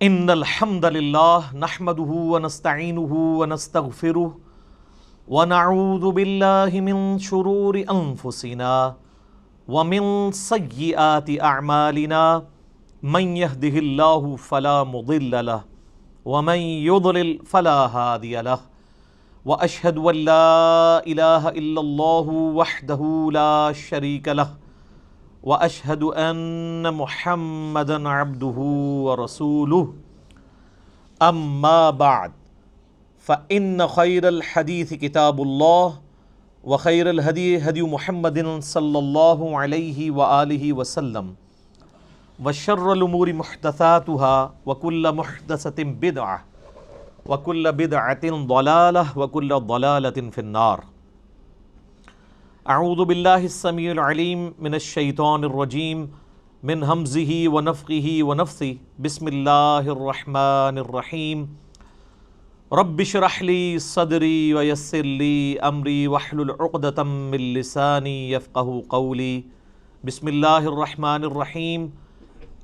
ان الحمد للہ نحمده ونستعینه ونستغفره ونعوذ باللہ من شرور انفسنا ومن سیئات اعمالنا من يهده اللہ فلا مضل له ومن يضلل فلا هادی له واشهد ان لا الہ الا اللہ وحدہ لا شریک له واشهد ان محمدا عبده ورسوله اما بعد فان خیر الحدیث کتاب اللہ وخیر الہدی ہدی محمد صلی اللہ علیہ وآلہ وسلم وشر الامور محدثاتها وكل محدثۃ بدعہ وكل بدعۃ ضلالہ وكل ضلالۃ فی النار۔ اعوذ باللہ السمیع العلیم من الشیطان الرجیم من ہمزہ ونفخہ ونفثہ بسم اللہ الرحمن الرحیم رب اشرح لی صدری ویسر لی امری واحلل عقدۃ من لسانی یفقہوا قولی۔ بسم اللہ الرحمن الرحیم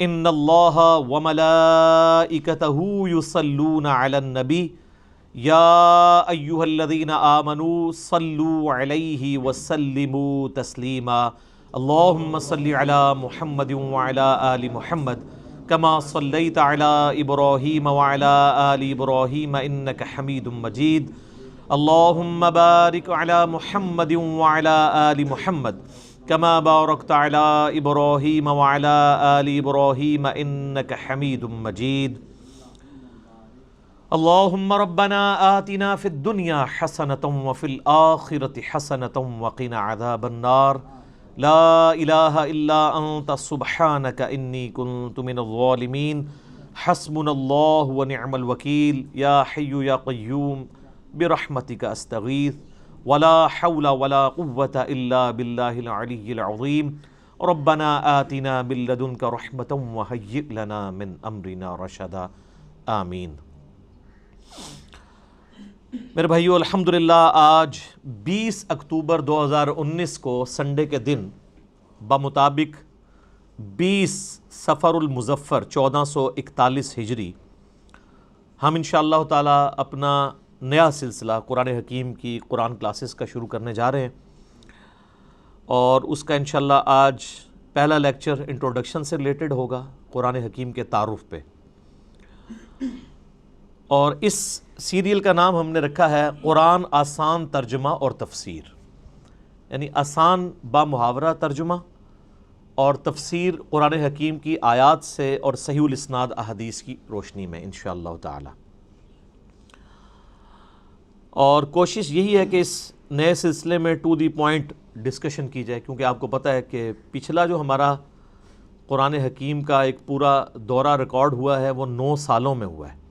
ان اللہ وملائکتہ یصلون علی النبی یا ایہا الذین آمنوا صلوا علیہ وسلموا تسلیما۔ اللہم صلی علی محمد وعلی آل محمد کما صلیت علی ابراہیم وعلی آل ابراہیم انک حمید مجید۔ اللہم بارک علی محمد وعلی آل محمد کما بارکت علی ابراہیم وعلی آل ابراہیم انک حمید مجید۔ اللہم ربنا آتنا فی الدنیا حسنۃ وفی الآخرۃ حسنۃ وقنا عذاب النار۔ لا الہ الا انت سبحانک انی کنت من الظالمین۔ حسبنا اللہ ونعم الوکیل۔ یا حی یا قیوم برحمتک استغیث ولا حول ولا قوة الا باللہ العلی العظیم۔ ربنا آتنا من لدنک رحمۃ وہیئ لنا من امرنا رشدا۔ آمین۔ میرے بھائیو، الحمدللہ آج 20 اکتوبر 2019 کو سنڈے کے دن بمطابق 20 صفر المظفر 1441 ہجری ہم انشاءاللہ تعالی اپنا نیا سلسلہ قرآن حکیم کی قرآن کلاسز کا شروع کرنے جا رہے ہیں، اور اس کا انشاءاللہ آج پہلا لیکچر انٹروڈکشن سے ریلیٹڈ ہوگا، قرآن حکیم کے تعارف پہ۔ اور اس سیریل کا نام ہم نے رکھا ہے قرآن آسان ترجمہ اور تفسیر، یعنی آسان با محاورہ ترجمہ اور تفسیر قرآن حکیم کی آیات سے اور صحیح الاسناد احادیث کی روشنی میں انشاءاللہ تعالی۔ اور کوشش یہی ہے کہ اس نئے سلسلے میں ٹو دی پوائنٹ ڈسکشن کی جائے، کیونکہ آپ کو پتہ ہے کہ پچھلا جو ہمارا قرآن حکیم کا ایک پورا دورہ ریکارڈ ہوا ہے وہ 9 سالوں میں ہوا ہے،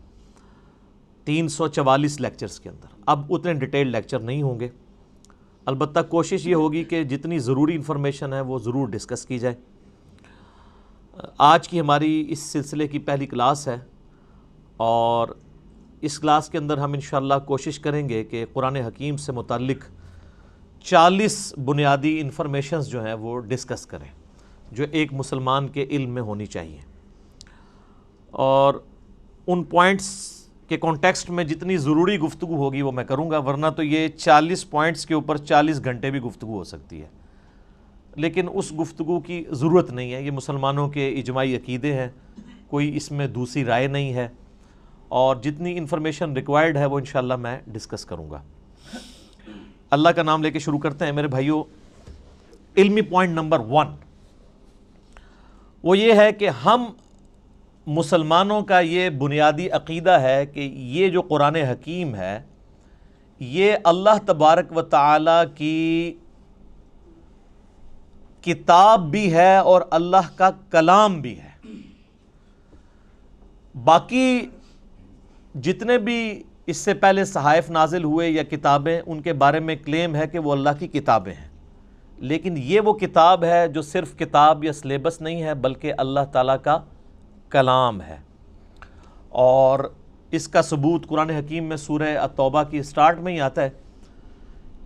344 لیکچرز کے اندر۔ اب اتنے ڈیٹیل لیکچر نہیں ہوں گے، البتہ کوشش یہ ہوگی کہ جتنی ضروری انفارمیشن ہے وہ ضرور ڈسکس کی جائے۔ آج کی ہماری اس سلسلے کی پہلی کلاس ہے، اور اس کلاس کے اندر ہم انشاءاللہ کوشش کریں گے کہ قرآن حکیم سے متعلق 40 بنیادی انفارمیشنز جو ہیں وہ ڈسکس کریں، جو ایک مسلمان کے علم میں ہونی چاہیے، اور ان پوائنٹس کے کانٹیکسٹ میں جتنی ضروری گفتگو ہوگی وہ میں کروں گا، ورنہ تو یہ 40 پوائنٹس کے اوپر 40 گھنٹے بھی گفتگو ہو سکتی ہے، لیکن اس گفتگو کی ضرورت نہیں ہے۔ یہ مسلمانوں کے اجماعی عقیدے ہیں، کوئی اس میں دوسری رائے نہیں ہے، اور جتنی انفارمیشن ریکوائرڈ ہے وہ انشاءاللہ میں ڈسکس کروں گا۔ اللہ کا نام لے کے شروع کرتے ہیں میرے بھائیو۔ علمی پوائنٹ نمبر 1 وہ یہ ہے کہ ہم مسلمانوں کا یہ بنیادی عقیدہ ہے کہ یہ جو قرآن حکیم ہے یہ اللہ تبارک و تعالی کی کتاب بھی ہے اور اللہ کا کلام بھی ہے۔ باقی جتنے بھی اس سے پہلے صحائف نازل ہوئے یا کتابیں، ان کے بارے میں کلیم ہے کہ وہ اللہ کی کتابیں ہیں، لیکن یہ وہ کتاب ہے جو صرف کتاب یا سلیبس نہیں ہے، بلکہ اللہ تعالیٰ کا کلام ہے۔ اور اس کا ثبوت قرآن حکیم میں سورہ التوبہ کی سٹارٹ میں ہی آتا ہے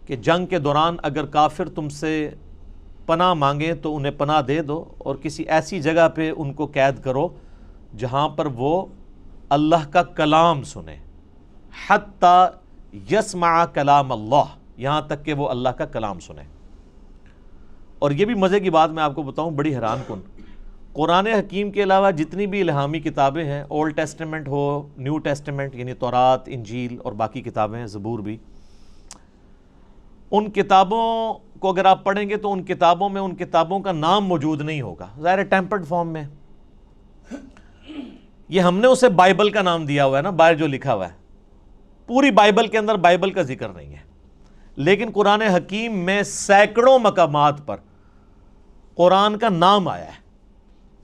کہ جنگ کے دوران اگر کافر تم سے پناہ مانگیں تو انہیں پناہ دے دو، اور کسی ایسی جگہ پہ ان کو قید کرو جہاں پر وہ اللہ کا کلام سنے، حتی یسمع کلام اللہ، یہاں تک کہ وہ اللہ کا کلام سنے۔ اور یہ بھی مزے کی بات میں آپ کو بتاؤں، بڑی حیران کن، قرآن حکیم کے علاوہ جتنی بھی الہامی کتابیں ہیں، اولڈ ٹیسٹمنٹ ہو، نیو ٹیسٹمنٹ یعنی تورات، انجیل اور باقی کتابیں ہیں، زبور بھی، ان کتابوں کو اگر آپ پڑھیں گے تو ان کتابوں میں ان کتابوں کا نام موجود نہیں ہوگا، ظاہر ٹیمپرڈ فارم میں۔ یہ ہم نے اسے بائبل کا نام دیا ہوا ہے نا، باہر جو لکھا ہوا ہے، پوری بائبل کے اندر بائبل کا ذکر نہیں ہے، لیکن قرآن حکیم میں سینکڑوں مقامات پر قرآن کا نام آیا ہے،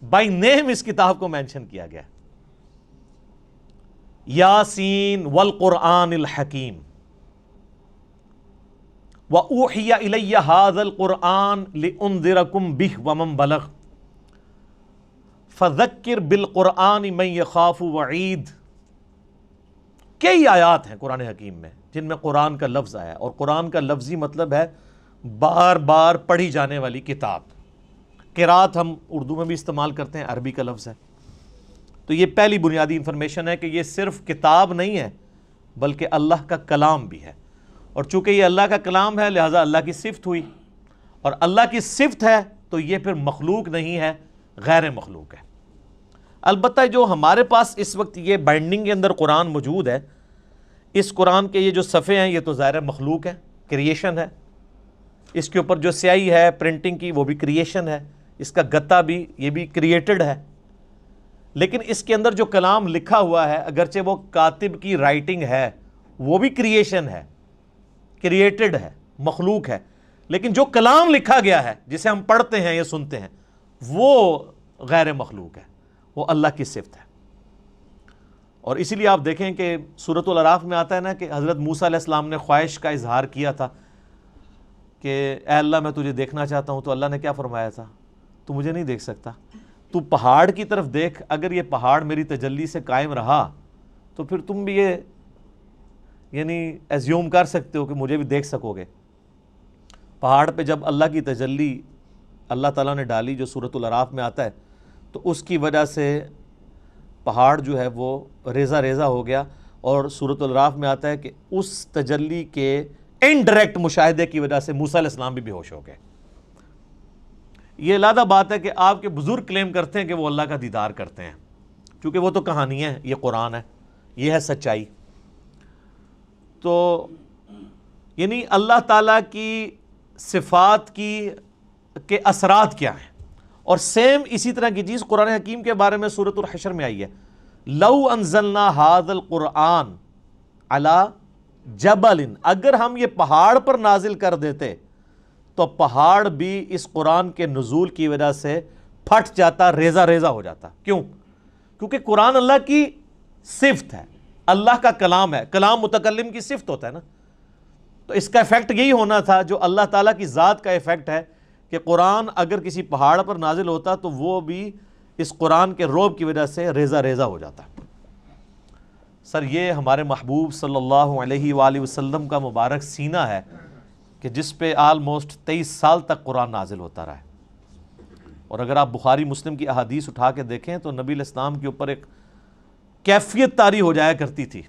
بائی نیم اس کتاب کو مینشن کیا گیا، یاسین والقرآن الحکیم، وَأُوحِيَ إِلَيَّ هَذَا الْقُرْآنُ لِأُنذِرَكُمْ بِهِ وَمَنْ بَلَغَ فَذَكِّرْ بِالْقُرْآنِ مَنْ يَخَافُ وَعِيدٍ۔ کئی آیات ہیں قرآن حکیم میں جن میں قرآن کا لفظ آیا ہے، اور قرآن کا لفظی مطلب ہے بار بار پڑھی جانے والی کتاب۔ قرات ہم اردو میں بھی استعمال کرتے ہیں، عربی کا لفظ ہے۔ تو یہ پہلی بنیادی انفارمیشن ہے کہ یہ صرف کتاب نہیں ہے بلکہ اللہ کا کلام بھی ہے، اور چونکہ یہ اللہ کا کلام ہے لہٰذا اللہ کی صفت ہوئی، اور اللہ کی صفت ہے تو یہ پھر مخلوق نہیں ہے، غیر مخلوق ہے۔ البتہ جو ہمارے پاس اس وقت یہ بائنڈنگ کے اندر قرآن موجود ہے، اس قرآن کے یہ جو صفحے ہیں یہ تو ظاہر مخلوق ہے، کریشن ہے، اس کے اوپر جو سیاہی ہے پرنٹنگ کی وہ بھی کریشن ہے، اس کا گتا بھی یہ بھی کریٹڈ ہے، لیکن اس کے اندر جو کلام لکھا ہوا ہے اگرچہ وہ کاتب کی رائٹنگ ہے وہ بھی کریشن ہے، کریٹڈ ہے، مخلوق ہے، لیکن جو کلام لکھا گیا ہے جسے ہم پڑھتے ہیں یا سنتے ہیں وہ غیر مخلوق ہے، وہ اللہ کی صفت ہے۔ اور اسی لیے آپ دیکھیں کہ سورۃ الاعراف میں آتا ہے نا کہ حضرت موسیٰ علیہ السلام نے خواہش کا اظہار کیا تھا کہ اے اللہ میں تجھے دیکھنا چاہتا ہوں، تو اللہ نے کیا فرمایا تھا؟ تو مجھے نہیں دیکھ سکتا، تو پہاڑ کی طرف دیکھ، اگر یہ پہاڑ میری تجلی سے قائم رہا تو پھر تم بھی یہ یعنی ایزیوم کر سکتے ہو کہ مجھے بھی دیکھ سکو گے۔ پہاڑ پہ جب اللہ کی تجلی اللہ تعالیٰ نے ڈالی جو سورۃ الاعراف میں آتا ہے، تو اس کی وجہ سے پہاڑ جو ہے وہ ریزہ ریزہ ہو گیا، اور سورۃ الاعراف میں آتا ہے کہ اس تجلی کے انڈائریکٹ مشاہدے کی وجہ سے موسیٰ علیہ السلام بھی بے ہوش ہو گئے۔ یہ علیحدہ بات ہے کہ آپ کے بزرگ کلیم کرتے ہیں کہ وہ اللہ کا دیدار کرتے ہیں، کیونکہ وہ تو کہانی ہے، یہ قرآن ہے، یہ ہے سچائی۔ تو یعنی اللہ تعالیٰ کی صفات کے اثرات کیا ہیں، اور سیم اسی طرح کی چیز قرآن حکیم کے بارے میں سورۃ الحشر میں آئی ہے، لو انزلنا ھذا القرآن علی جبل، اگر ہم یہ پہاڑ پر نازل کر دیتے تو پہاڑ بھی اس قرآن کے نزول کی وجہ سے پھٹ جاتا، ریزہ ریزہ ہو جاتا۔ کیوں؟ کیونکہ قرآن اللہ کی صفت ہے، اللہ کا کلام ہے، کلام متکلم کی صفت ہوتا ہے نا، تو اس کا ایفیکٹ یہی ہونا تھا جو اللہ تعالیٰ کی ذات کا ایفیکٹ ہے کہ قرآن اگر کسی پہاڑ پر نازل ہوتا تو وہ بھی اس قرآن کے رعب کی وجہ سے ریزہ ریزہ ہو جاتا۔ سر یہ ہمارے محبوب صلی اللہ علیہ وآلہ وسلم کا مبارک سینہ ہے کہ جس پہ آلموسٹ 23 سال تک قرآن نازل ہوتا رہا ہے، اور اگر آپ بخاری مسلم کی احادیث اٹھا کے دیکھیں تو نبی علیہ السلام کے اوپر ایک کیفیت طاری ہو جایا کرتی تھی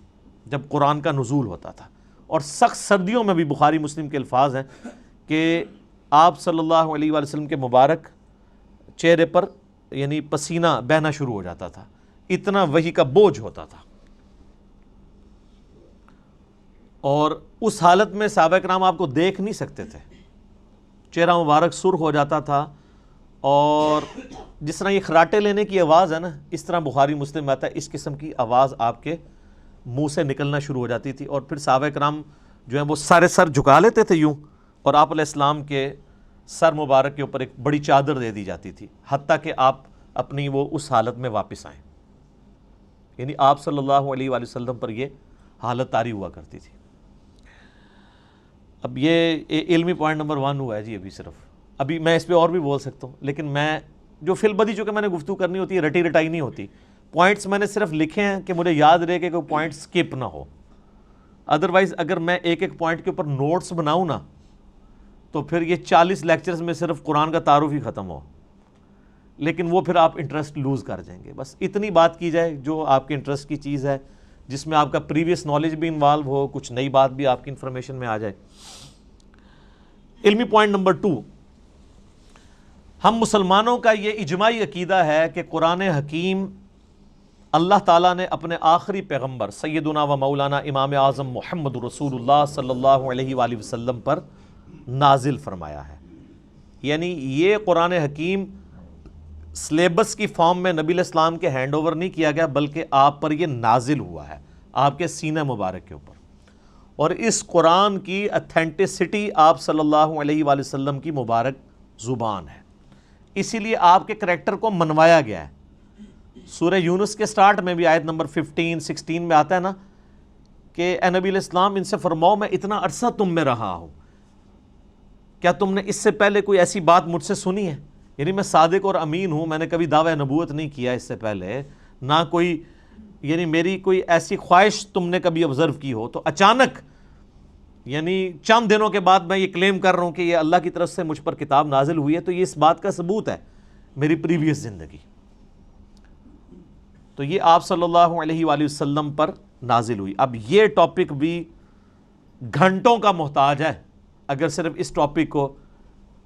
جب قرآن کا نزول ہوتا تھا، اور سخت سردیوں میں بھی بخاری مسلم کے الفاظ ہیں کہ آپ صلی اللہ علیہ وآلہ وسلم کے مبارک چہرے پر یعنی پسینہ بہنا شروع ہو جاتا تھا، اتنا وحی کا بوجھ ہوتا تھا، اور اس حالت میں صحابہ کرام آپ کو دیکھ نہیں سکتے تھے، چہرہ مبارک سرخ ہو جاتا تھا، اور جس طرح یہ خراٹے لینے کی آواز ہے نا، اس طرح بخاری مسلم میں آتا ہے اس قسم کی آواز آپ کے منہ سے نکلنا شروع ہو جاتی تھی، اور پھر صحابہ کرام جو ہیں وہ سارے سر جھکا لیتے تھے یوں، اور آپ علیہ السلام کے سر مبارک کے اوپر ایک بڑی چادر دے دی جاتی تھی حتیٰ کہ آپ اپنی وہ اس حالت میں واپس آئیں، یعنی آپ صلی اللہ علیہ وآلہ وسلم پر یہ حالت طاری ہوا کرتی تھی۔ اب یہ علمی پوائنٹ نمبر 1 ہوا ہے جی، ابھی میں اس پہ اور بھی بول سکتا ہوں، لیکن میں جو فی البدی چونکہ میں نے گفتگو کرنی ہوتی ہے، رٹی رٹائی نہیں ہوتی، پوائنٹس میں نے صرف لکھے ہیں کہ مجھے یاد رہے کہ کوئی پوائنٹ سکپ نہ ہو، ادروائز اگر میں ایک ایک پوائنٹ کے اوپر نوٹس بناؤں نا تو پھر یہ 40 لیکچرز میں صرف قرآن کا تعارف ہی ختم ہو، لیکن وہ پھر آپ انٹرسٹ لوز کر جائیں گے. بس اتنی بات کی جائے جو آپ کے انٹرسٹ کی چیز ہے, جس میں آپ کا پریویس نالج بھی انوالو ہو, کچھ نئی بات بھی آپ کی انفارمیشن میں آ جائے. علمی پوائنٹ نمبر 2, ہم مسلمانوں کا یہ اجماعی عقیدہ ہے کہ قرآن حکیم اللہ تعالیٰ نے اپنے آخری پیغمبر سیدنا و مولانا امام اعظم محمد رسول اللہ صلی اللہ علیہ وآلہ وسلم پر نازل فرمایا ہے. یعنی یہ قرآن حکیم سلیبس کی فارم میں نبی علیہ السلام کے ہینڈ اوور نہیں کیا گیا, بلکہ آپ پر یہ نازل ہوا ہے, آپ کے سینہ مبارک کے اوپر. اور اس قرآن کی اتھینٹسٹی آپ صلی اللہ علیہ وآلہ وسلم کی مبارک زبان ہے, اسی لیے آپ کے کریکٹر کو منوایا گیا ہے. سورہ یونس کے سٹارٹ میں بھی آیت نمبر 15-16 میں آتا ہے نا کہ اے نبی علیہ السلام ان سے فرماؤ میں اتنا عرصہ تم میں رہا ہوں, کیا تم نے اس سے پہلے کوئی ایسی بات مجھ سے سنی ہے؟ یعنی میں صادق اور امین ہوں, میں نے کبھی دعویٰ نبوت نہیں کیا اس سے پہلے, نہ کوئی یعنی میری کوئی ایسی خواہش تم نے کبھی آبزرو کی ہو, تو اچانک یعنی چند دنوں کے بعد میں یہ کلیم کر رہا ہوں کہ یہ اللہ کی طرف سے مجھ پر کتاب نازل ہوئی ہے, تو یہ اس بات کا ثبوت ہے میری پریویس زندگی. تو یہ آپ صلی اللہ علیہ وآلہ وسلم پر نازل ہوئی. اب یہ ٹاپک بھی گھنٹوں کا محتاج ہے اگر صرف اس ٹاپک کو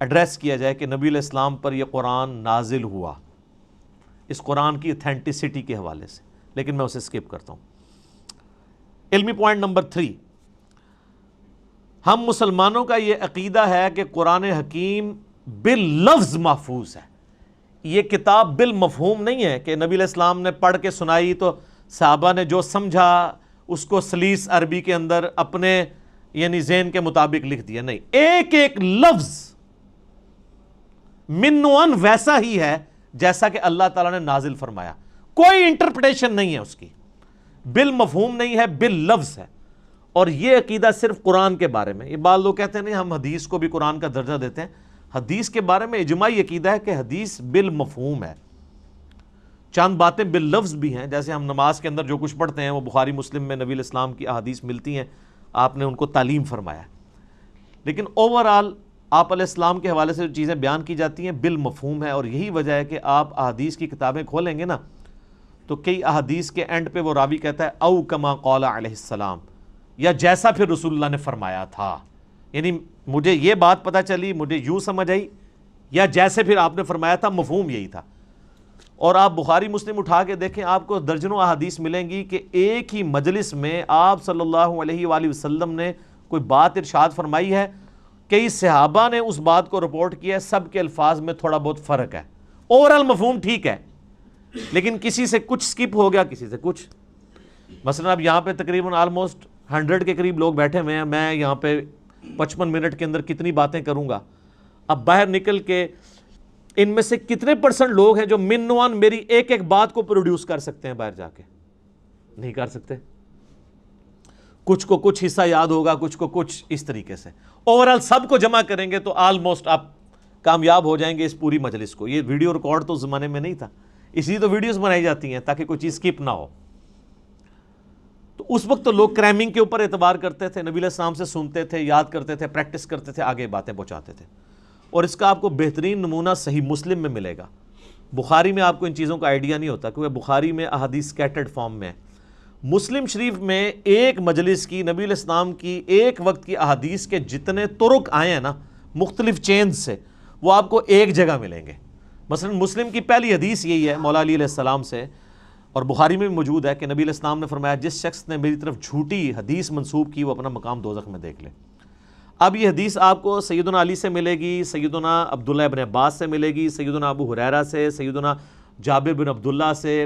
ایڈریس کیا جائے کہ نبی علیہ السلام پر یہ قرآن نازل ہوا, اس قرآن کی اتھینٹسٹی کے حوالے سے, لیکن میں اسے سکپ کرتا ہوں. علمی پوائنٹ نمبر 3, ہم مسلمانوں کا یہ عقیدہ ہے کہ قرآن حکیم باللفظ محفوظ ہے. یہ کتاب بالمفہوم نہیں ہے کہ نبی علیہ السلام نے پڑھ کے سنائی تو صحابہ نے جو سمجھا اس کو سلیس عربی کے اندر اپنے یعنی ذہن کے مطابق لکھ دیا. نہیں, ایک ایک لفظ من و ان ویسا ہی ہے جیسا کہ اللہ تعالیٰ نے نازل فرمایا, کوئی انٹرپریٹیشن نہیں ہے اس کی, بالمفہوم نہیں ہے, باللفظ ہے. اور یہ عقیدہ صرف قرآن کے بارے میں. یہ بعض لوگ کہتے ہیں نہیں ہم حدیث کو بھی قرآن کا درجہ دیتے ہیں. حدیث کے بارے میں اجماعی عقیدہ ہے کہ حدیث بالمفہوم ہے. چند باتیں باللفظ بھی ہیں, جیسے ہم نماز کے اندر جو کچھ پڑھتے ہیں وہ بخاری مسلم میں نبی علیہ السلام کی احادیث ملتی ہیں, آپ نے ان کو تعلیم فرمایا. لیکن اوورآل آپ علیہ السلام کے حوالے سے جو چیزیں بیان کی جاتی ہیں بالمفہوم ہے. اور یہی وجہ ہے کہ آپ احادیث کی کتابیں کھولیں گے نا تو کئی احادیث کے اینڈ پہ وہ راوی کہتا ہے او کما قال علیہ السلام, یا جیسا پھر رسول اللہ نے فرمایا تھا. یعنی مجھے یہ بات پتہ چلی, مجھے یوں سمجھ آئی, یا جیسے پھر آپ نے فرمایا تھا, مفہوم یہی تھا. اور آپ بخاری مسلم اٹھا کے دیکھیں, آپ کو درجنوں احادیث ملیں گی کہ ایک ہی مجلس میں آپ صلی اللہ علیہ وآلہ وسلم نے کوئی بات ارشاد فرمائی ہے, کئی صحابہ نے اس بات کو رپورٹ کیا ہے, سب کے الفاظ میں تھوڑا بہت فرق ہے, اوورال مفہوم ٹھیک ہے, لیکن کسی سے کچھ سکپ ہو گیا, کسی سے کچھ. مثلا اب یہاں پہ تقریباً آلموسٹ 100 کے قریب لوگ بیٹھے ہوئے ہیں, میں یہاں پہ 55 منٹ کے اندر کتنی باتیں کروں گا. اب باہر نکل کے ان میں سے کتنے % لوگ ہیں جو من و ان میری ایک ایک بات کو پروڈیوس کر سکتے ہیں باہر جا کے؟ نہیں کر سکتے. کچھ کو کچھ حصہ یاد ہوگا, کچھ کو کچھ, اس طریقے سے. اوورال سب کو جمع کریں گے تو آلموسٹ آپ کامیاب ہو جائیں گے اس پوری مجلس کو. یہ ویڈیو ریکارڈ تو اس زمانے میں نہیں تھا, اس لیے تو ویڈیوز بنائی جاتی ہیں تاکہ کوئی چیز سکپ نہ ہو. تو اس وقت تو لوگ کریمنگ کے اوپر اعتبار کرتے تھے, نبی علیہ السلام سے سنتے تھے, یاد کرتے تھے, پریکٹس کرتے تھے, آگے باتیں پہنچاتے تھے. اور اس کا آپ کو بہترین نمونہ صحیح مسلم میں ملے گا. بخاری میں آپ کو ان چیزوں کا آئیڈیا نہیں ہوتا کیونکہ بخاری میں احادیث سکیٹرڈ فارم میں ہے. مسلم شریف میں ایک مجلس کی نبی علیہ السلام کی ایک وقت کی احادیث کے جتنے طرق آئے ہیں نا مختلف چینز سے, وہ آپ کو ایک جگہ ملیں گے. مثلا مسلم کی پہلی حدیث یہی ہے مولا علی علیہ السلام سے, اور بخاری میں بھی موجود ہے کہ نبی علیہ السلام نے فرمایا جس شخص نے میری طرف جھوٹی حدیث منسوب کی وہ اپنا مقام دوزخ میں دیکھ لے. اب یہ حدیث آپ کو سیدنا علی سے ملے گی, سیدنا عبداللہ ابن عباس سے ملے گی, سیدنا ابو ہریرہ سے, سیدنا جابر بن عبداللہ سے,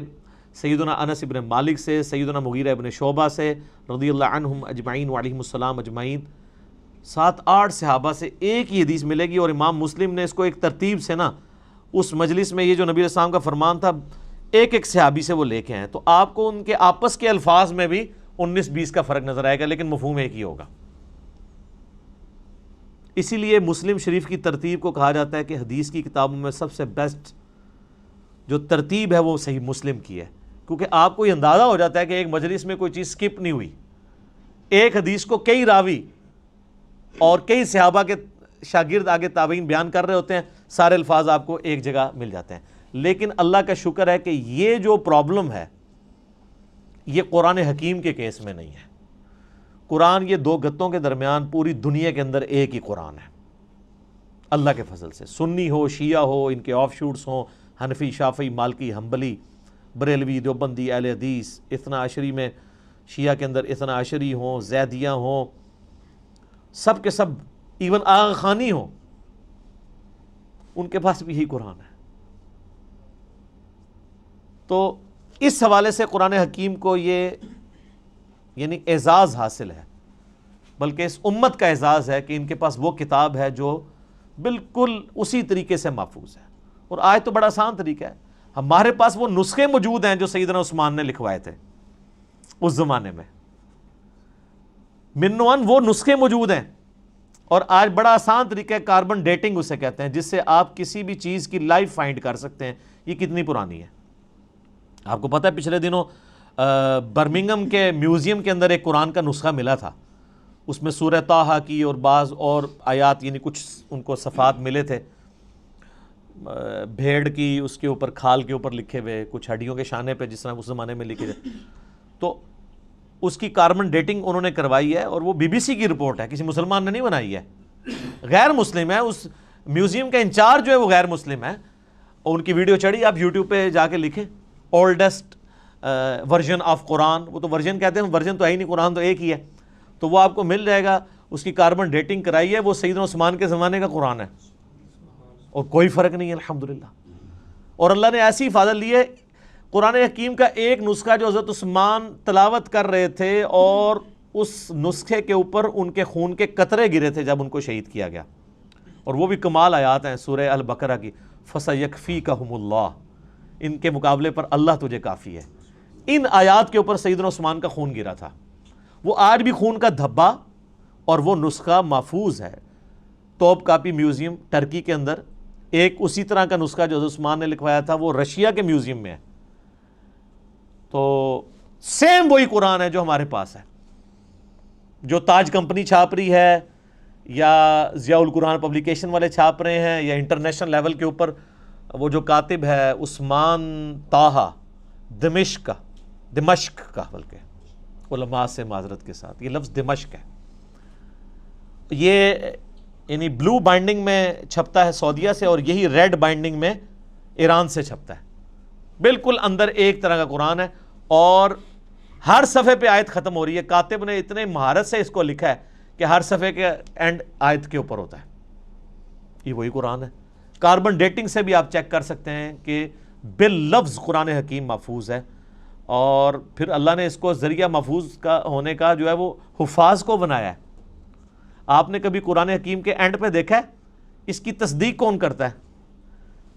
سیدنا انس ابن مالک سے, سیدنا مغیرہ ابن شعبہ سے رضی اللہ عنہم اجمعین وعلیہم السلام اجمعین, 7-8 صحابہ سے ایک ہی حدیث ملے گی. اور امام مسلم نے اس کو ایک ترتیب سے نا اس مجلس میں, یہ جو نبی علیہ السلام کا فرمان تھا, ایک ایک صحابی سے وہ لے کے ہیں, تو آپ کو ان کے آپس کے الفاظ میں بھی 19-20 کا فرق نظر آئے گا, لیکن مفہوم ایک ہی ہوگا. اسی لیے مسلم شریف کی ترتیب کو کہا جاتا ہے کہ حدیث کی کتابوں میں سب سے بیسٹ جو ترتیب ہے وہ صحیح مسلم کی ہے, کیونکہ آپ کو یہ اندازہ ہو جاتا ہے کہ ایک مجلس میں کوئی چیز سکپ نہیں ہوئی. ایک حدیث کو کئی راوی اور کئی صحابہ کے شاگرد آگے تابعین بیان کر رہے ہوتے ہیں, سارے الفاظ آپ کو ایک جگہ مل جاتے ہیں. لیکن اللہ کا شکر ہے کہ یہ جو پرابلم ہے یہ قرآن حکیم کے کیس میں نہیں ہے. قرآن یہ دو گتوں کے درمیان پوری دنیا کے اندر ایک ہی قرآن ہے اللہ کے فضل سے. سنی ہو، شیعہ ہو، ان کے آف شوٹس ہوں، حنفی، شافعی، مالکی، حنبلی، بریلوی، دیوبندی، اہل حدیث، اثنا عشری میں شیعہ کے اندر اثنا عشری ہوں، زیدیہ ہوں، سب کے سب، ایون آغا خانی ہوں، ان کے پاس بھی یہی قرآن ہے. تو اس حوالے سے قرآن حکیم کو یہ یعنی اعزاز حاصل ہے، بلکہ اس امت کا اعزاز ہے کہ ان کے پاس وہ کتاب ہے جو بالکل اسی طریقے سے محفوظ ہے. اور آج تو بڑا آسان طریقہ ہے، ہمارے پاس وہ نسخے موجود ہیں جو سیدنا عثمان نے لکھوائے تھے اس زمانے میں، من و عن وہ نسخے موجود ہیں. اور آج بڑا آسان طریقہ ہے، کاربن ڈیٹنگ اسے کہتے ہیں، جس سے آپ کسی بھی چیز کی لائف فائنڈ کر سکتے ہیں یہ کتنی پرانی ہے. آپ کو پتہ ہے پچھلے دنوں برمنگم کے میوزیم کے اندر ایک قرآن کا نسخہ ملا تھا، اس میں سورہ طٰہٰ کی اور بعض اور آیات یعنی کچھ ان کو صفحات ملے تھے، بھیڑ کی اس کے اوپر کھال کے اوپر لکھے ہوئے، کچھ ہڈیوں کے شانے پہ جس طرح اس زمانے میں لکھے تھے. تو اس کی کاربن ڈیٹنگ انہوں نے کروائی ہے، اور وہ بی بی سی کی رپورٹ ہے، کسی مسلمان نے نہیں بنائی ہے، غیر مسلم ہے. اس میوزیم کا انچارج جو ہے وہ غیر مسلم ہے، اور ان کی ویڈیو چڑھی، آپ یوٹیوب پہ جا کے لکھیں اولڈسٹ ورژن آف قرآن. وہ تو ورژن کہتے ہیں، ورژن تو ہے ہی نہیں، قرآن تو ایک ہی ہے. تو وہ آپ کو مل جائے گا، اس کی کاربن ڈیٹنگ کرائی ہے، وہ سیدنا عثمان کے زمانے کا قرآن ہے، اور کوئی فرق نہیں ہے الحمدللہ. اور اللہ نے ایسی حفاظت لی ہے. قرآن حکیم کا ایک نسخہ جو حضرت عثمان تلاوت کر رہے تھے، اور اس نسخے کے اوپر ان کے خون کے قطرے گرے تھے جب ان کو شہید کیا گیا، اور وہ بھی کمال آیات ہیں سورہ البقرہ کی، فَسَيَكْفِيكَهُمُ اللَّهُ، ان کے مقابلے پر اللہ تجھے کافی ہے. ان آیات کے اوپر سیدنا عثمان کا خون گرا تھا. وہ آج بھی خون کا دھبا اور وہ نسخہ محفوظ ہے توپ کاپی میوزیم ٹرکی کے اندر. ایک اسی طرح کا نسخہ جو حضرت عثمان نے لکھوایا تھا وہ رشیا کے میوزیم میں ہے. تو سیم وہی قرآن ہے جو ہمارے پاس ہے، جو تاج کمپنی چھاپ رہی ہے، یا ضیاء القرآن پبلیکیشن والے چھاپ رہے ہیں، یا انٹرنیشنل لیول کے اوپر وہ جو کاتب ہے عثمان طٰہٰ دمشق کا، بلکہ علماء سے معذرت کے ساتھ یہ لفظ دمشق ہے، یہ یعنی بلو بائنڈنگ میں چھپتا ہے سعودیہ سے، اور یہی ریڈ بائنڈنگ میں ایران سے چھپتا ہے. بالکل اندر ایک طرح کا قرآن ہے، اور ہر صفحے پہ آیت ختم ہو رہی ہے. کاتب نے اتنے مہارت سے اس کو لکھا ہے کہ ہر صفحے کے اینڈ آیت کے اوپر ہوتا ہے. یہ وہی قرآن ہے. کاربن ڈیٹنگ سے بھی آپ چیک کر سکتے ہیں کہ باللفظ قرآن حکیم محفوظ ہے. اور پھر اللہ نے اس کو ذریعہ محفوظ کا ہونے کا جو ہے وہ حفاظ کو بنایا ہے. آپ نے کبھی قرآن حکیم کے اینڈ پہ دیکھا ہے اس کی تصدیق کون کرتا ہے؟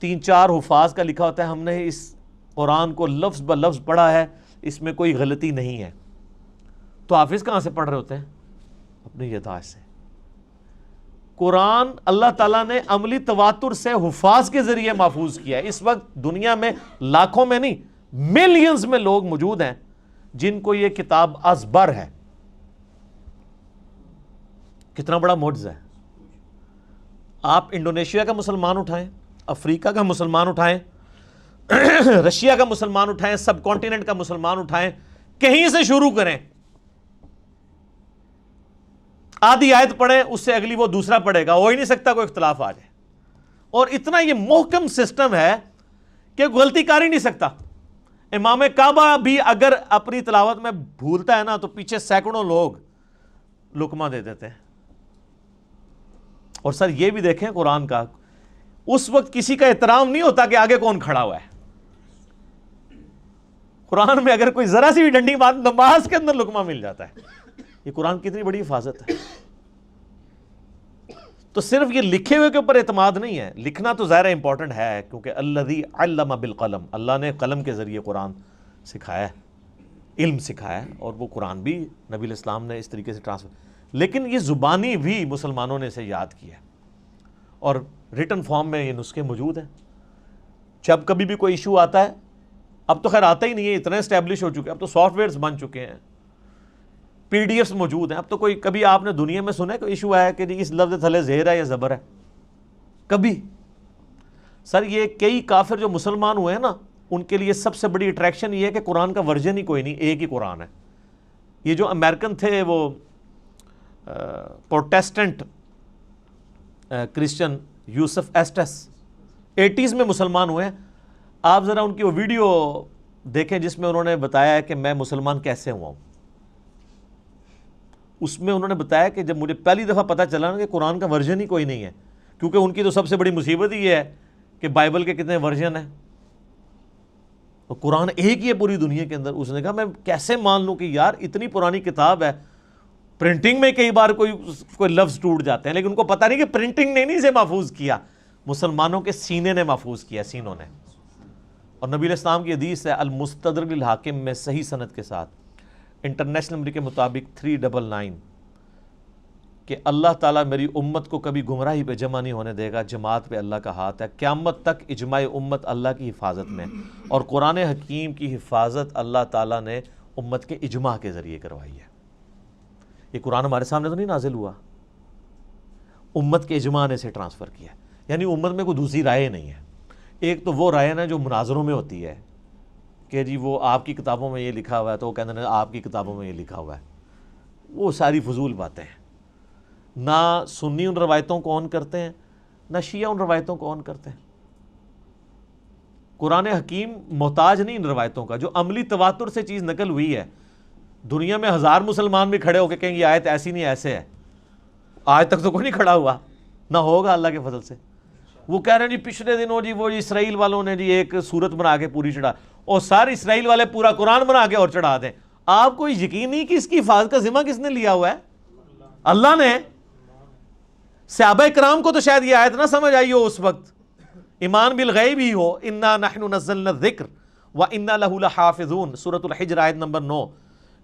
3-4 حفاظ کا لکھا ہوتا ہے ہم نے اس قرآن کو لفظ بہ لفظ پڑھا ہے، اس میں کوئی غلطی نہیں ہے. تو حافظ کہاں سے پڑھ رہے ہوتے ہیں؟ اپنی یادداشت سے. قرآن اللہ تعالیٰ نے عملی تواتر سے حفاظ کے ذریعے محفوظ کیا ہے. اس وقت دنیا میں لاکھوں میں نہیں ملینز میں لوگ موجود ہیں جن کو یہ کتاب ازبر ہے. کتنا بڑا معجزہ ہے. آپ انڈونیشیا کا مسلمان اٹھائیں، افریقہ کا مسلمان اٹھائیں، رشیا کا مسلمان اٹھائیں، سب کانٹیننٹ کا مسلمان اٹھائیں، کہیں سے شروع کریں، آدھی آیت پڑھیں، اس سے اگلی وہ دوسرا پڑھے گا، ہو ہی نہیں سکتا کوئی اختلاف آ جائے. اور اتنا یہ محکم سسٹم ہے کہ غلطی کر ہی نہیں سکتا. امام کعبہ بھی اگر اپنی تلاوت میں بھولتا ہے نا تو پیچھے سینکڑوں لوگ لقمہ دے دیتے ہیں. اور سر یہ بھی دیکھیں قرآن کا، اس وقت کسی کا احترام نہیں ہوتا کہ آگے کون کھڑا ہوا ہے. قرآن میں اگر کوئی ذرا سی بھی ڈنڈی بات نماز کے اندر لقمہ مل جاتا ہے. یہ قرآن کتنی بڑی حفاظت ہے. تو صرف یہ لکھے ہوئے کے اوپر اعتماد نہیں ہے، لکھنا تو ظاہر امپورٹنٹ ہے کیونکہ الذی علم بالقلم، اللہ نے قلم کے ذریعے قرآن سکھایا ہے، علم سکھایا ہے، اور وہ قرآن بھی نبی الاسلام نے اس طریقے سے ٹرانسفر. لیکن یہ زبانی بھی مسلمانوں نے اسے یاد کیا ہے، اور ریٹن فارم میں یہ نسخے موجود ہیں. جب کبھی بھی کوئی ایشو آتا ہے، اب تو خیر آتا ہی نہیں ہے، اتنے اسٹیبلش ہو چکے ہیں، اب تو سافٹ ویئرز بن چکے ہیں، پی ڈی ایفs موجود ہیں. اب تو کوئی کبھی آپ نے دنیا میں سنا ہے کوئی ایشو آیا کہ جی اس لفظ تھلے زہر ہے یا زبر ہے؟ کبھی سر یہ کئی کافر جو مسلمان ہوئے ہیں نا، ان کے لیے سب سے بڑی اٹریکشن یہ ہے کہ قرآن کا ورژن ہی کوئی نہیں، ایک ہی قرآن ہے۔ یہ جو امریکن تھے وہ پروٹیسٹنٹ کرسچن یوسف ایسٹس 80s میں مسلمان ہوئے ہیں۔ آپ ذرا ان کی وہ ویڈیو دیکھیں جس میں انہوں نے بتایا ہے کہ میں مسلمان کیسے ہوا ہوں۔ اس میں انہوں نے بتایا کہ جب مجھے پہلی دفعہ پتہ چلا نا کہ قرآن کا ورژن ہی کوئی نہیں ہے، کیونکہ ان کی تو سب سے بڑی مصیبت ہی یہ ہے کہ بائبل کے کتنے ورژن ہیں، اور قرآن ایک ہی ہے پوری دنیا کے اندر۔ اس نے کہا میں کیسے مان لوں کہ یار اتنی پرانی کتاب ہے، پرنٹنگ میں کئی بار کوئی لفظ ٹوٹ جاتے ہیں، لیکن ان کو پتہ نہیں کہ پرنٹنگ نے نہیں اسے محفوظ کیا، مسلمانوں کے سینے نے محفوظ کیا، سینوں نے۔ اور نبی علیہ السلام کی حدیث ہے المستدرک للحاکم میں صحیح سند کے ساتھ، انٹرنیشنل نمبر کے مطابق 399، کہ اللہ تعالیٰ میری امت کو کبھی گمراہی پہ جمع نہیں ہونے دے گا، جماعت پہ اللہ کا ہاتھ ہے، قیامت تک اجماع امت اللہ کی حفاظت میں، اور قرآن حکیم کی حفاظت اللہ تعالیٰ نے امت کے اجماع کے ذریعے کروائی ہے۔ یہ قرآن ہمارے سامنے تو نہیں نازل ہوا، امت کے اجماع نے اسے ٹرانسفر کیا، یعنی امت میں کوئی دوسری رائے نہیں ہے۔ ایک تو وہ رائے نا جو مناظروں میں ہوتی ہے کہ جی وہ آپ کی کتابوں میں یہ لکھا ہوا ہے، تو وہ کہتے ہیں آپ کی کتابوں میں یہ لکھا ہوا ہے، وہ ساری فضول باتیں ہیں۔ نہ سنی ان روایتوں کو آن کرتے ہیں، نہ شیعہ ان روایتوں کو آن کرتے ہیں۔ قرآن حکیم محتاج نہیں ان روایتوں کا، جو عملی تواتر سے چیز نقل ہوئی ہے۔ دنیا میں 1000 مسلمان بھی کھڑے ہو کے کہیں یہ آیت ایسی نہیں ایسے ہے، آج تک تو کوئی نہیں کھڑا ہوا، نہ ہوگا اللہ کے فضل سے۔ وہ کہہ رہے ہیں جی پچھلے دنوں جی وہ اسرائیل والوں نے جی ایک صورت بنا کے پوری چڑھا، اور سارے اسرائیل والے پورا قرآن بنا کے اور چڑھا دیں۔ آپ کو یقین نہیں کہ اس کی حفاظت کا ذمہ کس نے لیا ہوا ہے؟ اللہ نے۔ صحابہ کرام کو تو شاید یہ آیت نہ سمجھ آئی ہو اس وقت، ایمان بالغیب ہی ہو، انا نحن نزلنا الذکر وانا لہ لحافظون، سورۃ الحجر آیت نمبر 9۔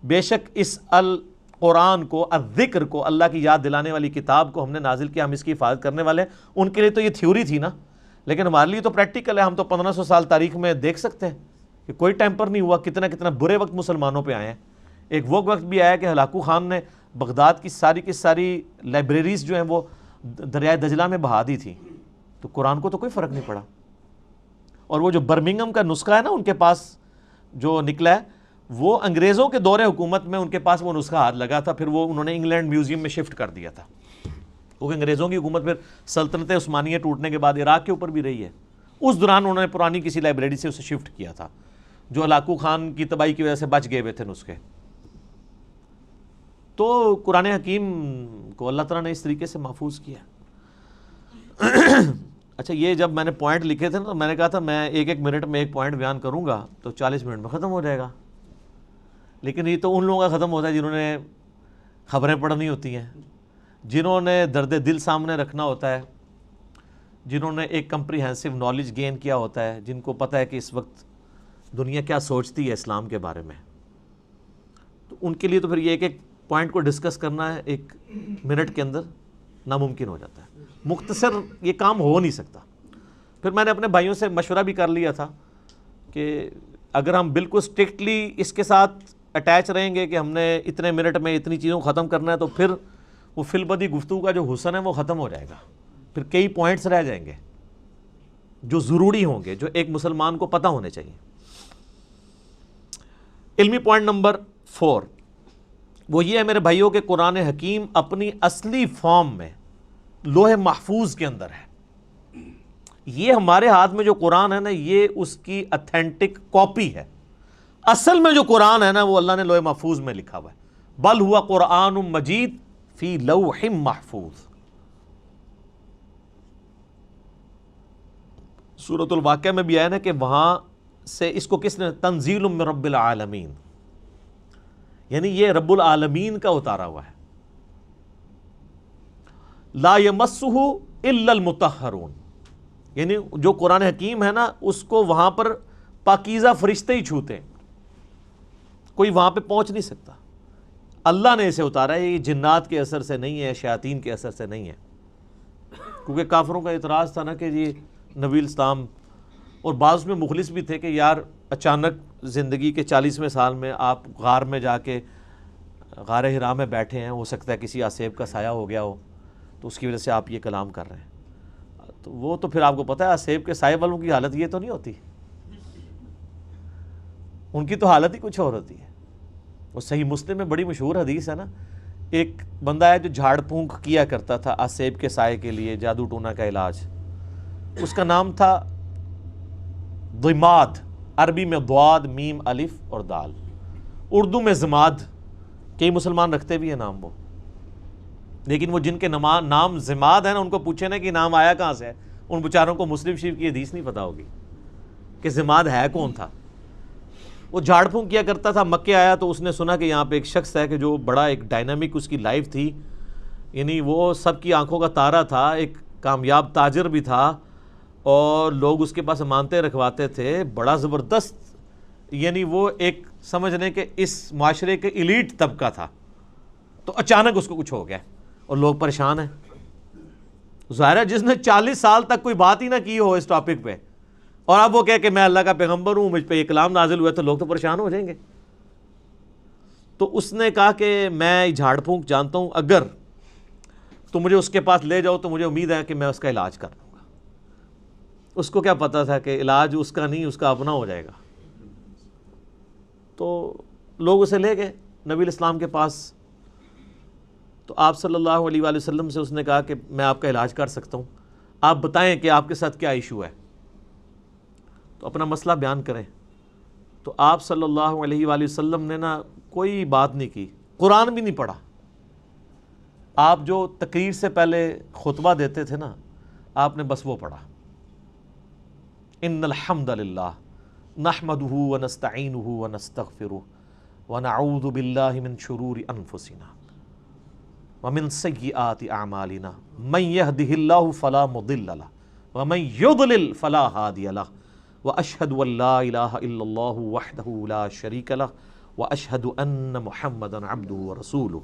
بے شک اس القرآن کو، الذکر کو، اللہ کی یاد دلانے والی کتاب کو ہم نے نازل کیا، ہم اس کی حفاظت کرنے والے ہیں۔ ان کے لیے تو یہ تھیوری تھی نا، لیکن ہمارے لیے تو پریکٹیکل ہے۔ ہم تو 1500 سال تاریخ میں دیکھ سکتے ہیں کہ کوئی ٹیمپر نہیں ہوا، کتنا برے وقت مسلمانوں پہ آئے ہیں۔ ایک وہ وقت بھی آیا کہ ہلاکو خان نے بغداد کی ساری لائبریریز جو ہیں وہ دریائے دجلہ میں بہا دی تھی، تو قرآن کو تو کوئی فرق نہیں پڑا۔ اور وہ جو برمنگم کا نسخہ ہے نا ان کے پاس جو نکلا ہے، وہ انگریزوں کے دور حکومت میں ان کے پاس وہ نسخہ ہاتھ لگا تھا، پھر وہ انہوں نے انگلینڈ میوزیم میں شفٹ کر دیا تھا، کیونکہ انگریزوں کی حکومت پھر سلطنت عثمانیہ ٹوٹنے کے بعد عراق کے اوپر بھی رہی ہے۔ اس دوران انہوں نے پرانی کسی لائبریری سے اسے شفٹ کیا تھا، جو ہلاکو خان کی تباہی کی وجہ سے بچ گئے ہوئے تھے نسخے۔ تو قرآن حکیم کو اللہ تعالیٰ نے اس طریقے سے محفوظ کیا۔ اچھا، یہ جب میں نے پوائنٹ لکھے تھے نا تو میں نے کہا تھا میں ایک منٹ میں ایک پوائنٹ بیان کروں گا تو 40 منٹ میں ختم ہو جائے گا، لیکن یہ تو ان لوگوں کا ختم ہوتا ہے جنہوں نے خبریں پڑھنی ہوتی ہیں، جنہوں نے درد دل سامنے رکھنا ہوتا ہے، جنہوں نے ایک کمپریہنسو نالج گین کیا ہوتا ہے، جن کو پتہ ہے کہ اس وقت دنیا کیا سوچتی ہے اسلام کے بارے میں، تو ان کے لیے تو پھر یہ ایک پوائنٹ کو ڈسکس کرنا ہے 1 منٹ کے اندر ناممکن ہو جاتا ہے، مختصر یہ کام ہو نہیں سکتا۔ پھر میں نے اپنے بھائیوں سے مشورہ بھی کر لیا تھا کہ اگر ہم بالکل اسٹرکٹلی اس کے ساتھ اٹیچ رہیں گے کہ ہم نے اتنے منٹ میں اتنی چیزوں کو ختم کرنا ہے، تو پھر وہ فی البدی گفتگو کا جو حسن ہے وہ ختم ہو جائے گا، پھر کئی پوائنٹس رہ جائیں گے جو ضروری ہوں گے، جو ایک مسلمان کو پتہ ہونے چاہیے۔ علمی پوائنٹ نمبر 4 وہ یہ ہے میرے بھائیوں کہ قرآن حکیم اپنی اصلی فارم میں لوح محفوظ کے اندر ہے۔ یہ ہمارے ہاتھ میں جو قرآن ہے نا، یہ اس کی اتھینٹک کاپی ہے۔ اصل میں جو قرآن ہے نا وہ اللہ نے لوح محفوظ میں لکھا ہوا ہے، بل ہوا قرآن مجید فی لوح محفوظ۔ سورۃ الواقعہ میں بھی آیا نا کہ وہاں سے اس کو کس نے، تنزیل من رب العالمین، یعنی یہ رب العالمین کا اتارا ہوا ہے۔ لا یمسہ الا المطہرون، یعنی جو قرآن حکیم ہے نا اس کو وہاں پر پاکیزہ فرشتے ہی چھوتے ہیں، کوئی وہاں پہ پہنچ نہیں سکتا۔ اللہ نے اسے اتارا ہے، یہ جنات کے اثر سے نہیں ہے، شیاطین کے اثر سے نہیں ہے، کیونکہ کافروں کا اعتراض تھا نا کہ جی نبی اسلام، اور بعض میں مخلص بھی تھے کہ یار اچانک زندگی کے 40ویں سال میں آپ غار میں جا کے غار حرا میں بیٹھے ہیں، ہو سکتا ہے کسی آسیب کا سایہ ہو گیا ہو، تو اس کی وجہ سے آپ یہ کلام کر رہے ہیں۔ تو وہ تو پھر آپ کو پتہ ہے سیب کے سائے والوں کی حالت یہ تو نہیں ہوتی، ان کی تو حالت ہی کچھ اور ہوتی ہے۔ وہ صحیح مسلم میں بڑی مشہور حدیث ہے نا، ایک بندہ ہے جو جھاڑ پھونک کیا کرتا تھا سیب کے سائے کے لیے، جادو ٹونا کا علاج، اس کا نام تھا ضماد، عربی میں ضاد میم الف اور دال، اردو میں زماد، کئی مسلمان رکھتے بھی ہیں نام وہ، لیکن وہ جن کے نام زماد ہے نا، ان کو پوچھے نا کہ نام آیا کہاں سے ہے، ان بیچاروں کو مسلم شریف کی حدیث نہیں پتہ ہوگی کہ زماد ہے کون تھا۔ وہ جھاڑ پھونک کیا کرتا تھا، مکے آیا تو اس نے سنا کہ یہاں پہ ایک شخص ہے کہ جو بڑا ایک ڈائنامک اس کی لائف تھی، یعنی وہ سب کی آنکھوں کا تارا تھا، ایک کامیاب تاجر بھی تھا اور لوگ اس کے پاس امانتیں رکھواتے تھے، بڑا زبردست، یعنی وہ ایک سمجھ لیں کہ اس معاشرے کے ایلیٹ طبقہ تھا۔ تو اچانک اس کو کچھ ہو گیا اور لوگ پریشان ہیں۔ ظاہر ہے جس نے 40 سال تک کوئی بات ہی نہ کی ہو اس ٹاپک پہ، اور اب وہ کہے کہ میں اللہ کا پیغمبر ہوں، مجھ پہ یہ کلام نازل ہوئے، تو لوگ تو پریشان ہو جائیں گے۔ تو اس نے کہا کہ میں جھاڑ پھونک جانتا ہوں، اگر تو مجھے اس کے پاس لے جاؤ تو مجھے امید ہے کہ میں اس کا علاج کر دوں گا۔ اس کو کیا پتا تھا کہ علاج اس کا نہیں، اس کا اپنا ہو جائے گا۔ تو لوگ اسے لے گئے نبی الاسلام کے پاس، تو آپ صلی اللہ علیہ وآلہ وسلم سے اس نے کہا کہ میں آپ کا علاج کر سکتا ہوں، آپ بتائیں کہ آپ کے ساتھ کیا ایشو ہے، تو اپنا مسئلہ بیان کریں۔ تو آپ صلی اللہ علیہ وآلہ وسلم نے نا کوئی بات نہیں کی، قرآن بھی نہیں پڑھا۔ آپ جو تقریر سے پہلے خطبہ دیتے تھے نا، آپ نے بس وہ پڑھا، ان الحمد للہ نحمدہ ونستعینہ ونستغفرہ ونعوذ باللہ من شرور انفسنا ومن سیئات اعمالنا من یہدہ اللہ فلا مضل لہ ومن یضلل فلا ہادی لہ واشہد ان لا الہ الا اللہ وحدہ لا شریک لہ واشہد ان محمدا عبدہ ورسولہ۔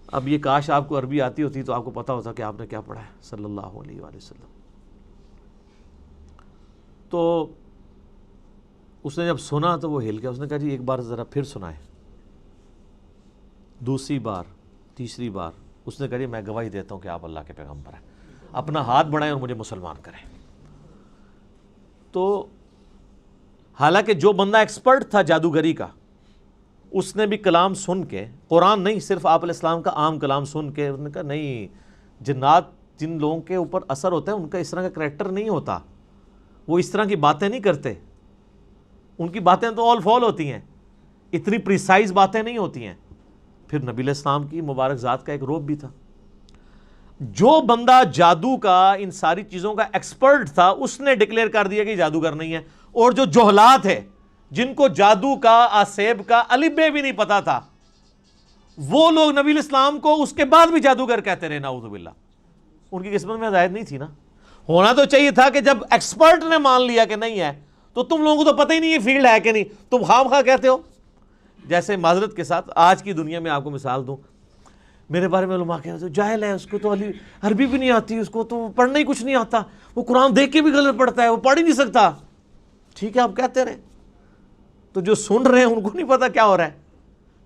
اب یہ کاش آپ کو عربی آتی ہوتی تو آپ کو پتا ہوتا کہ آپ نے کیا پڑھا ہے صلی اللہ علیہ وآلہ وسلم۔ تو اس نے جب سنا تو وہ ہل گیا، اس نے کہا جی ایک بار ذرا پھر سنائیں۔ دوسری بار، تیسری بار، اس نے کہا جی میں گواہی دیتا ہوں کہ آپ اللہ کے پیغمبر ہیں، اپنا ہاتھ بڑھائیں اور مجھے مسلمان کریں۔ تو حالانکہ جو بندہ ایکسپرٹ تھا جادوگری کا، اس نے بھی کلام سن کے، قرآن نہیں صرف آپ علیہ السلام کا عام کلام سن کے، اس نے کہا نہیں، جنات جن لوگوں کے اوپر اثر ہوتا ہے ان کا اس طرح کا کریکٹر نہیں ہوتا، وہ اس طرح کی باتیں نہیں کرتے، ان کی باتیں تو آل فال ہوتی ہیں، اتنی پریسائز باتیں نہیں ہوتی ہیں۔ پھر نبی علیہ السلام کی مبارک ذات کا ایک روب بھی تھا۔ جو بندہ جادو کا ان ساری چیزوں کا ایکسپرٹ تھا، اس نے ڈکلیئر کر دیا کہ جادوگر نہیں ہے، اور جو جہلات ہے جن کو جادو کا، آسیب کا الف بے بھی نہیں پتا تھا، وہ لوگ نبی الاسلام کو اس کے بعد بھی جادوگر کہتے رہے، نعوذ باللہ۔ ان کی قسمت میں ہدایت نہیں تھی نا، ہونا تو چاہیے تھا کہ جب ایکسپرٹ نے مان لیا کہ نہیں ہے تو تم لوگوں کو تو پتہ ہی نہیں یہ فیلڈ ہے کہ نہیں، تم خام خواہ کہتے ہو۔ جیسے معذرت کے ساتھ آج کی دنیا میں آپ کو مثال دوں، میرے بارے میں علماء کہتے ہیں جاہل ہے، اس کو تو عربی بھی نہیں آتی، اس کو تو پڑھنا ہی کچھ نہیں آتا، وہ قرآن دیکھ کے بھی غلط پڑھتا ہے، وہ پڑھ ہی نہیں سکتا۔ ٹھیک ہے، آپ کہتے رہے، تو جو سن رہے ہیں ان کو نہیں پتا کیا ہو رہا ہے،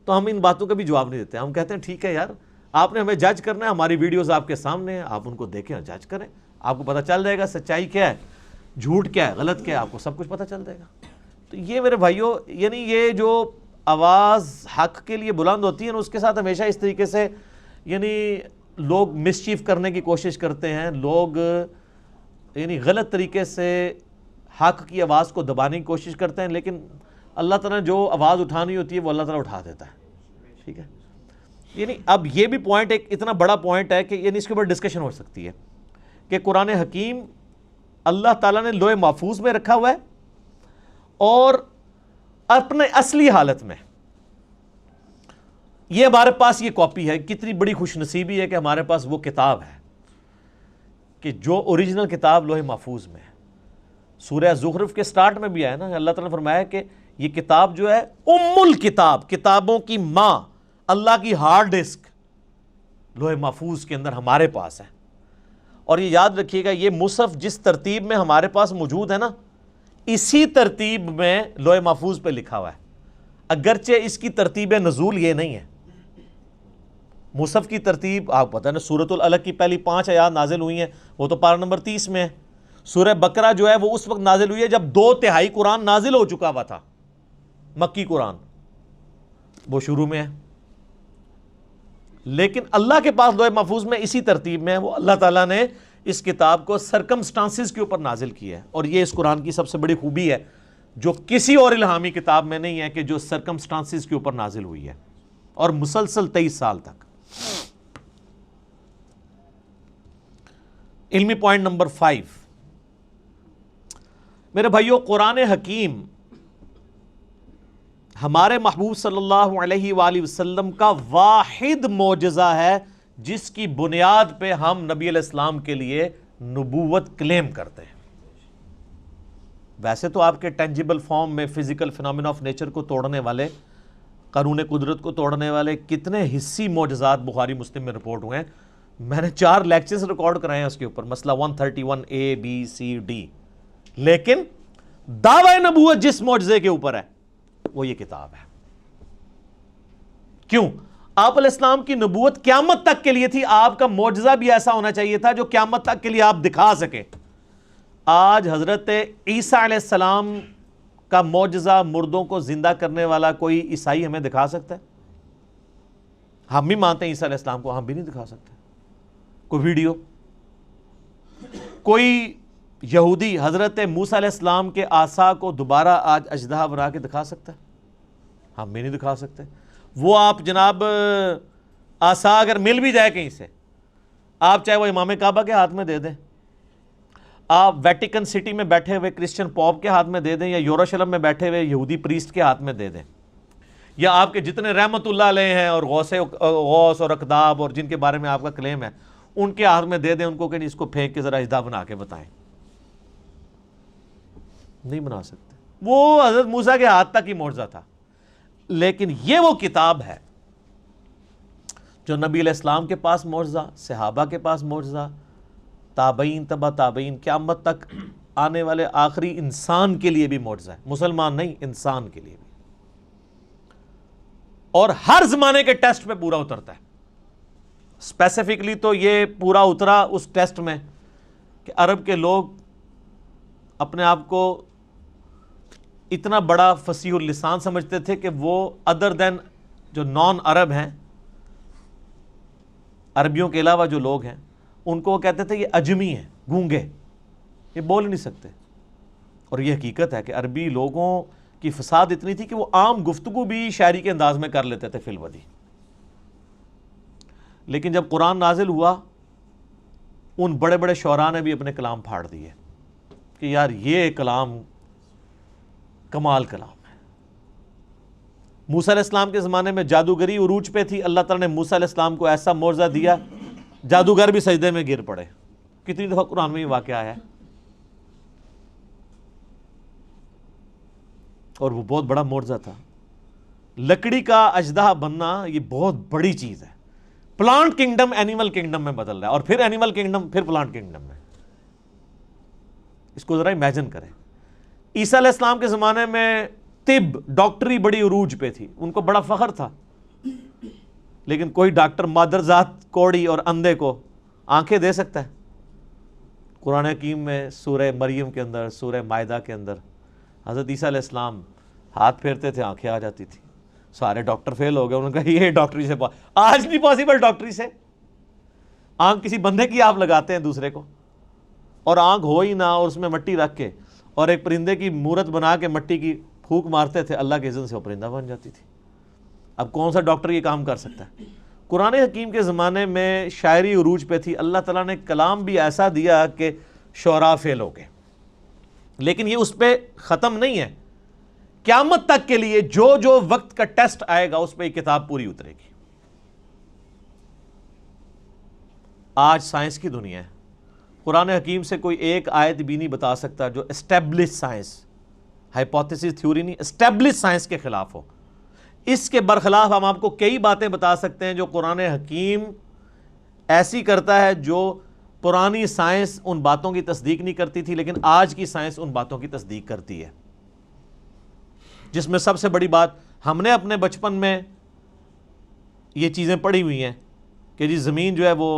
تو ہم ان باتوں کا بھی جواب نہیں دیتے، ہم کہتے ہیں ٹھیک ہے یار، آپ نے ہمیں جج کرنا ہے، ہماری ویڈیوز آپ کے سامنے ہیں، آپ ان کو دیکھیں اور جج کریں، آپ کو پتہ چل جائے گا سچائی کیا ہے، جھوٹ کیا ہے، غلط کیا ہے، آپ کو سب کچھ پتہ چل جائے گا۔ تو یہ میرے بھائیوں، یعنی یہ جو آواز حق کے لیے بلند ہوتی ہے نا، اس کے ساتھ ہمیشہ اس طریقے سے یعنی لوگ مسچیف کرنے کی کوشش کرتے ہیں، لوگ یعنی غلط طریقے سے حق کی آواز کو دبانے کی کوشش کرتے ہیں، لیکن اللہ تعالیٰ نے جو آواز اٹھانی ہوتی ہے وہ اللہ تعالیٰ اٹھا دیتا ہے۔ ٹھیک ہے، یعنی اب یہ بھی پوائنٹ ایک اتنا بڑا پوائنٹ ہے کہ یعنی اس کے اوپر ڈسکشن ہو سکتی ہے کہ قرآن حکیم اللہ تعالیٰ نے لوح محفوظ میں رکھا ہوا ہے، اور اپنے اصلی حالت میں یہ ہمارے پاس یہ کاپی ہے۔ کتنی بڑی خوش نصیبی ہے کہ ہمارے پاس وہ کتاب ہے کہ جو اوریجنل کتاب لوح محفوظ میں ہے۔ سورہ زخرف کے سٹارٹ میں بھی آیا نا، اللہ تعالیٰ نے فرمایا کہ یہ کتاب جو ہے ام الکتاب، کتابوں کی ماں، اللہ کی ہارڈ ڈسک لوح محفوظ کے اندر ہمارے پاس ہے۔ اور یہ یاد رکھیے گا، یہ مصحف جس ترتیب میں ہمارے پاس موجود ہے نا، اسی ترتیب میں لوح محفوظ پہ لکھا ہوا ہے، اگرچہ اس کی ترتیب نزول یہ نہیں ہے۔ مصحف کی ترتیب آپ پتہ نا، سورۃ العلق کی پہلی 5 آیات نازل ہوئی ہیں، وہ تو پارہ نمبر 30 میں ہے. سورہ بقرہ جو ہے وہ اس وقت نازل ہوئی ہے جب 2/3 قرآن نازل ہو چکا ہوا تھا، مکی قرآن وہ شروع میں ہے. لیکن اللہ کے پاس لوح محفوظ میں اسی ترتیب میں ہے. وہ اللہ تعالیٰ نے اس کتاب کو سرکمسٹانسز کے اوپر نازل کیا ہے، اور یہ اس قرآن کی سب سے بڑی خوبی ہے جو کسی اور الہامی کتاب میں نہیں ہے، کہ جو سرکمسٹانسز کے اوپر نازل ہوئی ہے اور مسلسل 23 سال تک. علمی پوائنٹ نمبر 5 میرے بھائیو، قرآن حکیم ہمارے محبوب صلی اللہ علیہ وآلہ وسلم کا واحد معجزہ ہے جس کی بنیاد پہ ہم نبی علیہ السلام کے لیے نبوت کلیم کرتے ہیں. ویسے تو آپ کے ٹینجیبل فارم میں فزیکل فینومینا آف نیچر کو توڑنے والے، قانون قدرت کو توڑنے والے کتنے حصی معجزات بخاری مسلم میں رپورٹ ہوئے ہیں. میں نے 4 لیکچرز ریکارڈ کرائے ہیں اس کے اوپر، مسئلہ 131A B C D. لیکن دعوی نبوت جس معجزے کے اوپر ہے وہ یہ کتاب ہے. کیوں؟ آپ علیہ السلام کی نبوت قیامت تک کے لیے تھی. آپ کا معجزہ بھی ایسا ہونا چاہیے تھا جو قیامت تک کے لیے آپ دکھا سکیں. آج حضرت عیسیٰ علیہ السلام کا معجزہ، مردوں کو زندہ کرنے والا، کوئی عیسائی ہمیں دکھا سکتا ہے؟ ہم بھی مانتے ہیں عیسیٰ علیہ السلام کو، ہم بھی نہیں دکھا سکتے. کوئی ویڈیو، کوئی یہودی حضرت موسیٰ علیہ السلام کے عصا کو دوبارہ آج اژدہا بنا کے دکھا سکتا ہے؟ ہم بھی نہیں دکھا سکتے. وہ آپ جناب عصا اگر مل بھی جائے کہیں سے، آپ چاہے وہ امام کعبہ کے ہاتھ میں دے دیں، آپ ویٹیکن سٹی میں بیٹھے ہوئے کرسچن پوپ کے ہاتھ میں دے دیں، یا یروشلم میں بیٹھے ہوئے یہودی پریسٹ کے ہاتھ میں دے دیں، یا آپ کے جتنے رحمت اللہ علیہ ہیں اور غوث اور اقداب اور جن کے بارے میں آپ کا کلیم ہے ان کے ہاتھ میں دے دیں، ان کو کہ اس کو پھینک کے ذرا اژدہا بنا کے بتائیں. نہیں بنا سکتے. وہ حضرت موسیٰ کے ہاتھ تک ہی معجزہ تھا. لیکن یہ وہ کتاب ہے جو نبی علیہ السلام کے پاس معجزہ، صحابہ کے پاس معجزہ، تابعین، تبع تابعین، قیامت تک آنے والے آخری انسان کے لیے بھی معجزہ ہے. مسلمان نہیں، انسان کے لیے بھی. اور ہر زمانے کے ٹیسٹ پہ پورا اترتا ہے. اسپیسیفکلی تو یہ پورا اترا اس ٹیسٹ میں کہ عرب کے لوگ اپنے آپ کو اتنا بڑا فصیح اللسان سمجھتے تھے کہ وہ ادر دین جو نان عرب ہیں، عربیوں کے علاوہ جو لوگ ہیں، ان کو وہ کہتے تھے یہ اجمی ہیں، گونگے، یہ بول نہیں سکتے. اور یہ حقیقت ہے کہ عربی لوگوں کی فساد اتنی تھی کہ وہ عام گفتگو بھی شاعری کے انداز میں کر لیتے تھے فی الودی. لیکن جب قرآن نازل ہوا، ان بڑے بڑے شعراء نے بھی اپنے کلام پھاڑ دیے کہ یار یہ کلام کمال کلام ہے. موسیٰ علیہ السلام کے زمانے میں جادوگری عروج پہ تھی. اللہ تعالیٰ نے موسیٰ علیہ السلام کو ایسا معجزہ دیا، جادوگر بھی سجدے میں گر پڑے. کتنی دفعہ قرآن میں یہ واقعہ آیا ہے. اور وہ بہت بڑا معجزہ تھا. لکڑی کا اژدہا بننا یہ بہت بڑی چیز ہے. پلانٹ کنگڈم اینیمل کنگڈم میں بدل رہا ہے، اور پھر اینیمل کنگڈم، پھر پلانٹ کنگڈم میں. اس کو ذرا امیجن کریں. عیسیٰ علیہ السلام کے زمانے میں طب، ڈاکٹری بڑی عروج پہ تھی، ان کو بڑا فخر تھا. لیکن کوئی ڈاکٹر مادرزاد کوڑی اور اندھے کو آنکھیں دے سکتا ہے؟ قرآن حکیم میں سورہ مریم کے اندر، سورہ مائدہ کے اندر حضرت عیسیٰ علیہ السلام ہاتھ پھیرتے تھے، آنکھیں آ جاتی تھی. سارے ڈاکٹر فیل ہو گئے. انہوں نے کہا یہ ڈاکٹری سے آج نہیں پاسبل. ڈاکٹری سے آنکھ کسی بندے کی آپ لگاتے ہیں دوسرے کو، اور آنکھ ہو ہی نہ، اور اس میں مٹی رکھ کے اور ایک پرندے کی مورت بنا کے مٹی کی پھونک مارتے تھے، اللہ کے اذن سے وہ پرندہ بن جاتی تھی. اب کون سا ڈاکٹر یہ کام کر سکتا ہے؟ قرآن حکیم کے زمانے میں شاعری عروج پہ تھی. اللہ تعالیٰ نے کلام بھی ایسا دیا کہ شعراء فیل ہو گئے. لیکن یہ اس پہ ختم نہیں ہے. قیامت تک کے لیے جو جو وقت کا ٹیسٹ آئے گا اس پہ یہ کتاب پوری اترے گی. آج سائنس کی دنیا ہے. قرآن حکیم سے کوئی ایک آیت بھی نہیں بتا سکتا جو اسٹیبلش سائنس، ہائپوتھیسس تھیوری نہیں، اسٹیبلش سائنس کے خلاف ہو. اس کے برخلاف ہم آپ کو کئی باتیں بتا سکتے ہیں جو قرآن حکیم ایسی کرتا ہے جو پرانی سائنس ان باتوں کی تصدیق نہیں کرتی تھی، لیکن آج کی سائنس ان باتوں کی تصدیق کرتی ہے. جس میں سب سے بڑی بات، ہم نے اپنے بچپن میں یہ چیزیں پڑھی ہوئی ہیں کہ جی زمین جو ہے وہ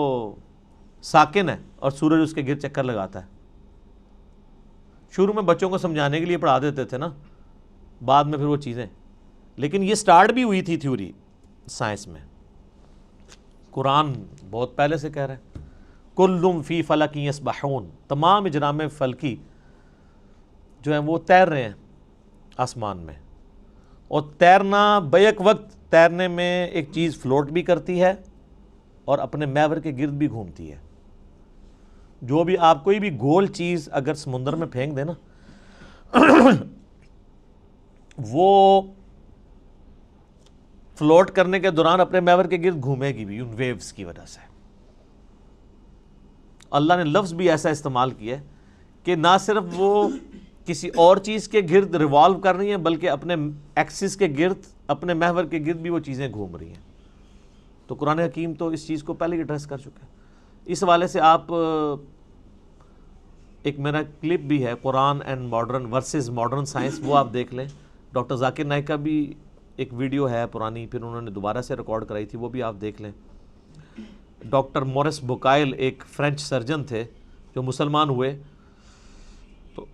ساکن ہے اور سورج اس کے گرد چکر لگاتا ہے. شروع میں بچوں کو سمجھانے کے لیے پڑھا دیتے تھے نا, بعد میں پھر وہ چیزیں, لیکن یہ سٹارٹ بھی ہوئی تھی تھیوری سائنس میں. قرآن بہت پہلے سے کہہ رہا ہے کلٌ فی فلک یسبحون, تمام اجرام فلکی جو ہیں وہ تیر رہے ہیں آسمان میں, اور تیرنا بیک وقت تیرنے میں ایک چیز فلوٹ بھی کرتی ہے اور اپنے محور کے گرد بھی گھومتی ہے. جو بھی آپ کوئی بھی گول چیز اگر سمندر میں پھینک دیں نا وہ فلوٹ کرنے کے دوران اپنے محور کے گرد گھومے گی بھی ان ویوز کی وجہ سے. اللہ نے لفظ بھی ایسا استعمال کیا ہے کہ نہ صرف وہ کسی اور چیز کے گرد ریوالو کر رہی ہیں بلکہ اپنے ایکسس کے گرد, اپنے محور کے گرد بھی وہ چیزیں گھوم رہی ہیں. تو قرآن حکیم تو اس چیز کو پہلے ہی ایڈریس کر چکا ہے. اس حوالے سے آپ ایک میرا کلپ بھی ہے قرآن and modern versus modern science, وہ آپ دیکھ لیں. ڈاکٹر ذاکر نائک کا بھی ایک ویڈیو ہے پرانی, پھر انہوں نے دوبارہ سے ریکارڈ کرائی تھی, وہ بھی آپ دیکھ لیں. ڈاکٹر مورس بوکائل ایک فرینچ سرجن تھے جو مسلمان ہوئے, تو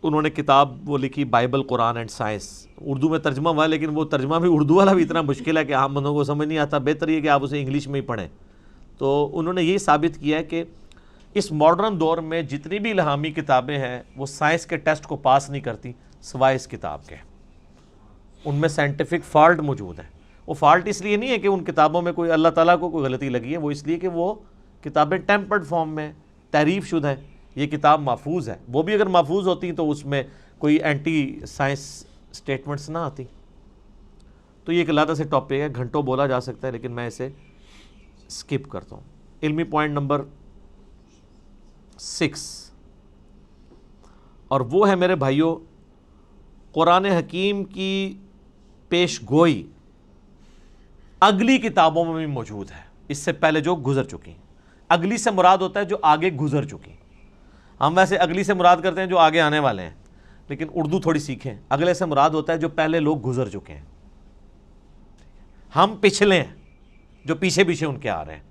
انہوں نے کتاب وہ لکھی Bible Quran and science, Urdu میں ترجمہ ہوا ہے, لیکن وہ ترجمہ بھی اردو والا بھی اتنا مشکل ہے کہ عام بندوں کو سمجھ نہیں آتا. بہتر یہ کہ آپ اسے انگلش میں ہی پڑھیں. تو انہوں نے یہی ثابت کیا ہے کہ اس ماڈرن دور میں جتنی بھی الہامی کتابیں ہیں وہ سائنس کے ٹیسٹ کو پاس نہیں کرتی سوائے اس کتاب کے. ان میں سائنٹیفک فالٹ موجود ہے. وہ فالٹ اس لیے نہیں ہے کہ ان کتابوں میں کوئی اللہ تعالیٰ کو کوئی غلطی لگی ہے, وہ اس لیے کہ وہ کتابیں ٹیمپرڈ فارم میں تحریف شدہ ہیں. یہ کتاب محفوظ ہے, وہ بھی اگر محفوظ ہوتی تو اس میں کوئی اینٹی سائنس سٹیٹمنٹس نہ آتی. تو یہ ایک علیحدہ سے ٹاپک ہے, گھنٹوں بولا جا سکتا ہے, لیکن میں اسے سکپ کرتا ہوں. علمی پوائنٹ نمبر 6, اور وہ ہے میرے بھائیوں قرآن حکیم کی پیش گوئی اگلی کتابوں میں بھی موجود ہے, اس سے پہلے جو گزر چکی. اگلی سے مراد ہوتا ہے جو آگے گزر چکی. ہم ویسے اگلی سے مراد کرتے ہیں جو آگے آنے والے ہیں, لیکن اردو تھوڑی سیکھیں. اگلے سے مراد ہوتا ہے جو پہلے لوگ گزر چکے ہیں. ہم پچھلے ہیں جو پیچھے پیچھے ان کے آ رہے ہیں,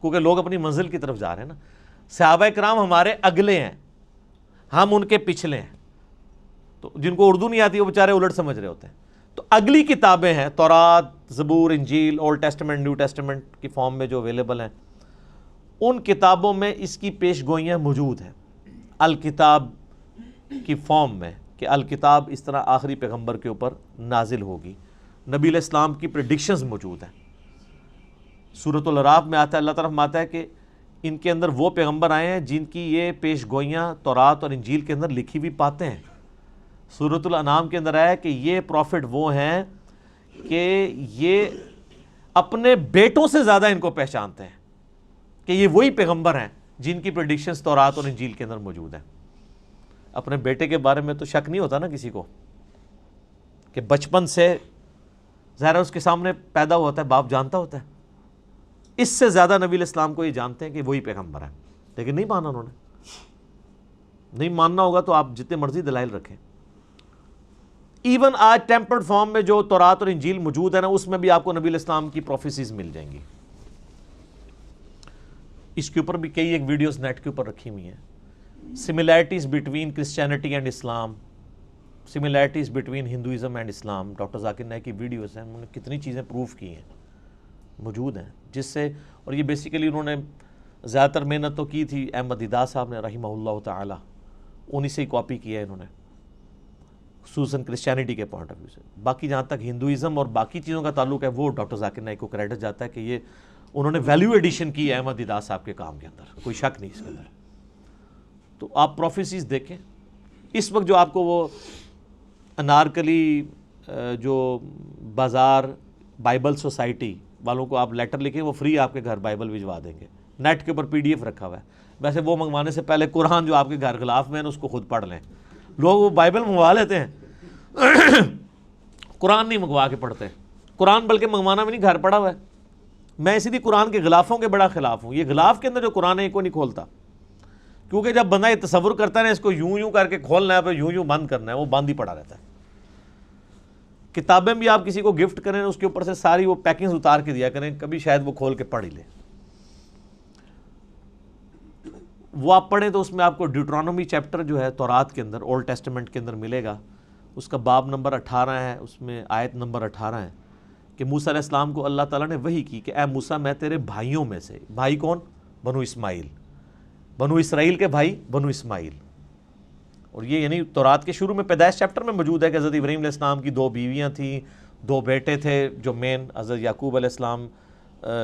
کیونکہ لوگ اپنی منزل کی طرف جا رہے ہیں نا. صحابہ کرام ہمارے اگلے ہیں, ہم ان کے پچھلے ہیں. تو جن کو اردو نہیں آتی وہ بیچارے الٹ سمجھ رہے ہوتے ہیں. تو اگلی کتابیں ہیں تورات, زبور, انجیل, اولڈ ٹیسٹمنٹ, نیو ٹیسٹمنٹ کی فارم میں جو اویلیبل ہیں, ان کتابوں میں اس کی پیش گوئیاں موجود ہیں الکتاب کی فارم میں, کہ الکتاب اس طرح آخری پیغمبر کے اوپر نازل ہوگی. نبی علیہ السلام کی پریڈکشنز موجود ہیں. سورۃ الاعراف میں آتا ہے, اللہ تعالیٰ فرماتا ہے کہ ان کے اندر وہ پیغمبر آئے ہیں جن کی یہ پیش گوئیاں تورات اور انجیل کے اندر لکھی ہوئی پاتے ہیں. سورۃ الانعام کے اندر آیا کہ یہ پروفٹ وہ ہیں کہ یہ اپنے بیٹوں سے زیادہ ان کو پہچانتے ہیں, کہ یہ وہی پیغمبر ہیں جن کی پریڈکشنز تورات اور انجیل کے اندر موجود ہیں. اپنے بیٹے کے بارے میں تو شک نہیں ہوتا نا کسی کو, کہ بچپن سے ظاہر اس کے سامنے پیدا ہوتا ہے, باپ جانتا ہوتا ہے. اس سے زیادہ نبی علیہ السلام کو یہ جانتے ہیں کہ وہی پیغمبر ہیں, لیکن نہیں مانا انہوں نے. نہیں ماننا ہوگا تو آپ جتنے مرضی دلائل رکھیں. ایون آج ٹیمپرڈ فارم میں جو تورات اور انجیل موجود ہے نا, اس میں بھی آپ کو نبی علیہ السلام کی پروفیسیز مل جائیں گی. اس کے اوپر بھی کئی ایک ویڈیوز نیٹ کے اوپر رکھی ہوئی ہیں. Similarities between Christianity and Islam, similarities between Hinduism and Islam. Doctor Zakir Naik کی ویڈیوز ہیں, انہوں نے کتنی چیزیں پروف کی ہیں, موجود ہیں, جس سے, اور یہ بیسیکلی انہوں نے زیادہ تر محنت تو کی تھی احمد دیدار صاحب نے رحمہ اللہ تعالی, انہی سے ہی کاپی کیا ہے انہوں نے, خصوصاً کرسچینٹی کے پوائنٹ آف ویو سے. باقی جہاں تک ہندوازم اور باقی چیزوں کا تعلق ہے وہ ڈاکٹر ذاکر نائک کو کریڈٹ جاتا ہے کہ یہ انہوں نے ویلیو ایڈیشن کی ہے احمد دیدار صاحب کے کام کے اندر, کوئی شک نہیں اس کے اندر. تو آپ پروفیسیز دیکھیں. اس وقت جو آپ کو وہ انارکلی جو بازار بائبل سوسائٹی والوں کو آپ لیٹر لکھیں, وہ فری آپ کے گھر بائبل بھجوا دیں گے. نیٹ کے اوپر PDF رکھا ہوا ہے. ویسے وہ منگوانے سے پہلے قرآن جو آپ کے گھر غلاف میں ہے اس کو خود پڑھ لیں. لوگ وہ بائبل منگوا لیتے ہیں, قرآن نہیں منگوا کے پڑھتے. قرآن بلکہ منگوانا بھی نہیں, گھر پڑا ہوا ہے. میں اسی لیے قرآن کے غلافوں کے بڑا خلاف ہوں. یہ غلاف کے اندر جو قرآن ہے کو نہیں کھولتا, کیونکہ جب بندہ یہ تصور کرتا ہے نا اس کو یوں یوں کر کے کھولنا ہے, پھر یوں یوں بند کرنا ہے, وہ بند ہی پڑا رہتا ہے. کتابیں بھی آپ کسی کو گفٹ کریں اس کے اوپر سے ساری وہ پیکنگز اتار کے دیا کریں, کبھی شاید وہ کھول کے پڑھ ہی لے. وہ آپ پڑھیں تو اس میں آپ کو ڈیوٹرانومی چیپٹر جو ہے تورات کے اندر، اولڈ ٹیسٹمنٹ کے اندر ملے گا، اس کا باب نمبر 18 ہے، اس میں آیت نمبر 18 ہے کہ موسیٰ علیہ السلام کو اللہ تعالیٰ نے وحی کی کہ اے موسیٰ میں تیرے بھائیوں میں سے، بھائی کون؟ بنو اسماعیل، بنو اسرائیل کے بھائی بنو اسماعیل. اور یہ یعنی تورات کے شروع میں پیدائش چیپٹر میں موجود ہے کہ حضرت ابراہیم علیہ السلام کی 2 بیویاں تھیں، 2 بیٹے تھے، جو مین حضرت یعقوب علیہ السلام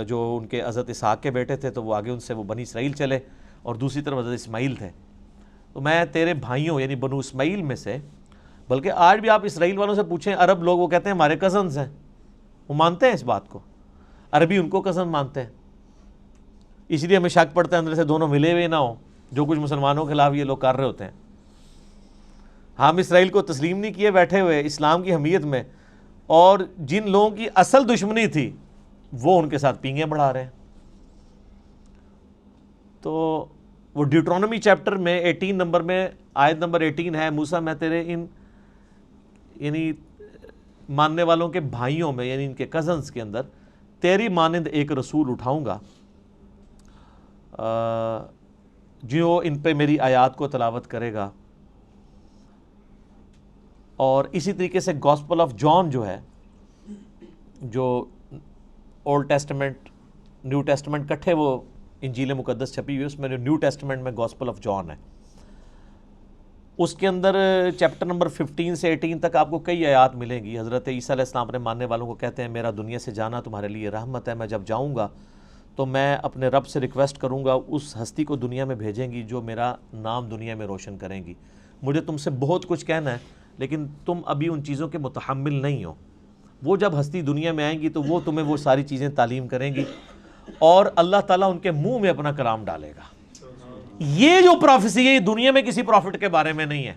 جو ان کے حضرت اسحاق کے بیٹے تھے، تو وہ آگے ان سے وہ بنی اسرائیل چلے، اور دوسری طرف حضرت اسماعیل تھے. تو میں تیرے بھائیوں یعنی بنو اسماعیل میں سے، بلکہ آج بھی آپ اسرائیل والوں سے پوچھیں، عرب لوگ وہ کہتے ہیں ہمارے کزنز ہیں، وہ مانتے ہیں اس بات کو، عربی ان کو کزن مانتے ہیں. اس لیے ہمیں شک پڑتا ہے اندر سے دونوں ملے ہوئے نہ ہوں، جو کچھ مسلمانوں کے خلاف یہ لوگ کر رہے ہوتے ہیں. ہم اسرائیل کو تسلیم نہیں کیے بیٹھے ہوئے اسلام کی حمیت میں، اور جن لوگوں کی اصل دشمنی تھی وہ ان کے ساتھ پینگیں بڑھا رہے ہیں. تو وہ ڈیوٹرانومی چیپٹر میں 18 نمبر میں آیت نمبر 18 ہے، موسیٰ میں تیرے ان یعنی ماننے والوں کے بھائیوں میں یعنی ان کے کزنز کے اندر تیری مانند ایک رسول اٹھاؤں گا جو ان پہ میری آیات کو تلاوت کرے گا. اور اسی طریقے سے گاسپل آف جان جو ہے، جو اولڈ ٹیسٹمنٹ نیو ٹیسٹمنٹ کٹھے وہ انجیل مقدس چھپی ہوئی ہے، اس میں جو نیو ٹیسٹمنٹ میں گاسپل آف جان ہے، اس کے اندر چیپٹر نمبر 15 سے 18 تک آپ کو کئی آیات ملیں گی. حضرت عیسیٰ علیہ السلام اپنے ماننے والوں کو کہتے ہیں میرا دنیا سے جانا تمہارے لیے رحمت ہے، میں جب جاؤں گا تو میں اپنے رب سے ریکویسٹ کروں گا اس ہستی کو دنیا میں بھیجیں گی جو میرا نام دنیا میں روشن کریں گی. مجھے تم سے بہت کچھ کہنا ہے لیکن تم ابھی ان چیزوں کے متحمل نہیں ہو. وہ جب ہستی دنیا میں آئیں گی تو وہ تمہیں وہ ساری چیزیں تعلیم کریں گی، اور اللہ تعالیٰ ان کے منہ میں اپنا کلام ڈالے گا. یہ جو پروفیسی ہے یہ دنیا میں کسی پروفٹ کے بارے میں نہیں ہے.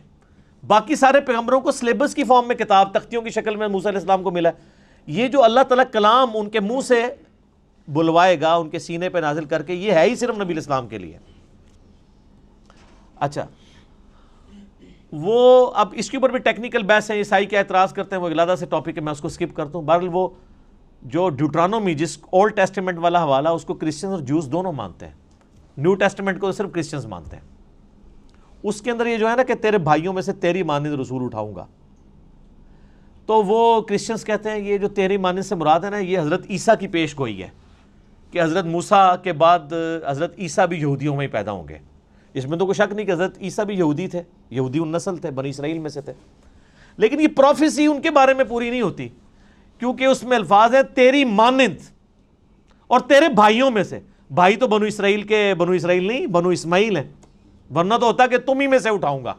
باقی سارے پیغمبروں کو سلیبس کی فارم میں کتاب تختیوں کی شکل میں موسیٰ علیہ السلام کو ملا ہے. یہ جو اللہ تعالیٰ کلام ان کے منہ سے بلوائے گا، ان کے سینے پہ نازل کر کے، یہ ہے ہی صرف نبی علیہ السلام کے لیے. اچھا، وہ اب اس کے اوپر بھی ٹیکنیکل بحث ہے، عیسائی کیا اعتراض کرتے ہیں، وہ علیحدہ سے ٹاپک ہے، میں اس کو سکپ کرتا ہوں. بہرحال وہ جو ڈیوٹرانومی جس اولڈ ٹیسٹمنٹ والا حوالہ، اس کو کرسچنز اور جوز دونوں مانتے ہیں. نیو ٹیسٹمنٹ کو صرف کرسچنز مانتے ہیں. اس کے اندر یہ جو ہے نا کہ تیرے بھائیوں میں سے تیری مانند رسول اٹھاؤں گا، تو وہ کرسچنز کہتے ہیں یہ جو تیری مانند سے مراد ہے نا، یہ حضرت عیسیٰ کی پیش گوئی ہے کہ حضرت موسیٰ کے بعد حضرت عیسیٰ بھی یہودیوں میں ہی پیدا ہوں گے. اس میں تو کوئی شک نہیں کہ حضرت عیسیٰ بھی یہودی تھے، یہودی النسل تھے، بنی اسرائیل میں سے تھے. لیکن یہ پروفیسی ان کے بارے میں پوری نہیں ہوتی، کیونکہ اس میں الفاظ ہے تیری مانند اور تیرے بھائیوں میں سے. بھائی تو بنو اسرائیل کے بنو اسرائیل نہیں، بنو اسماعیل ہیں، ورنہ تو ہوتا کہ تم ہی میں سے اٹھاؤں گا.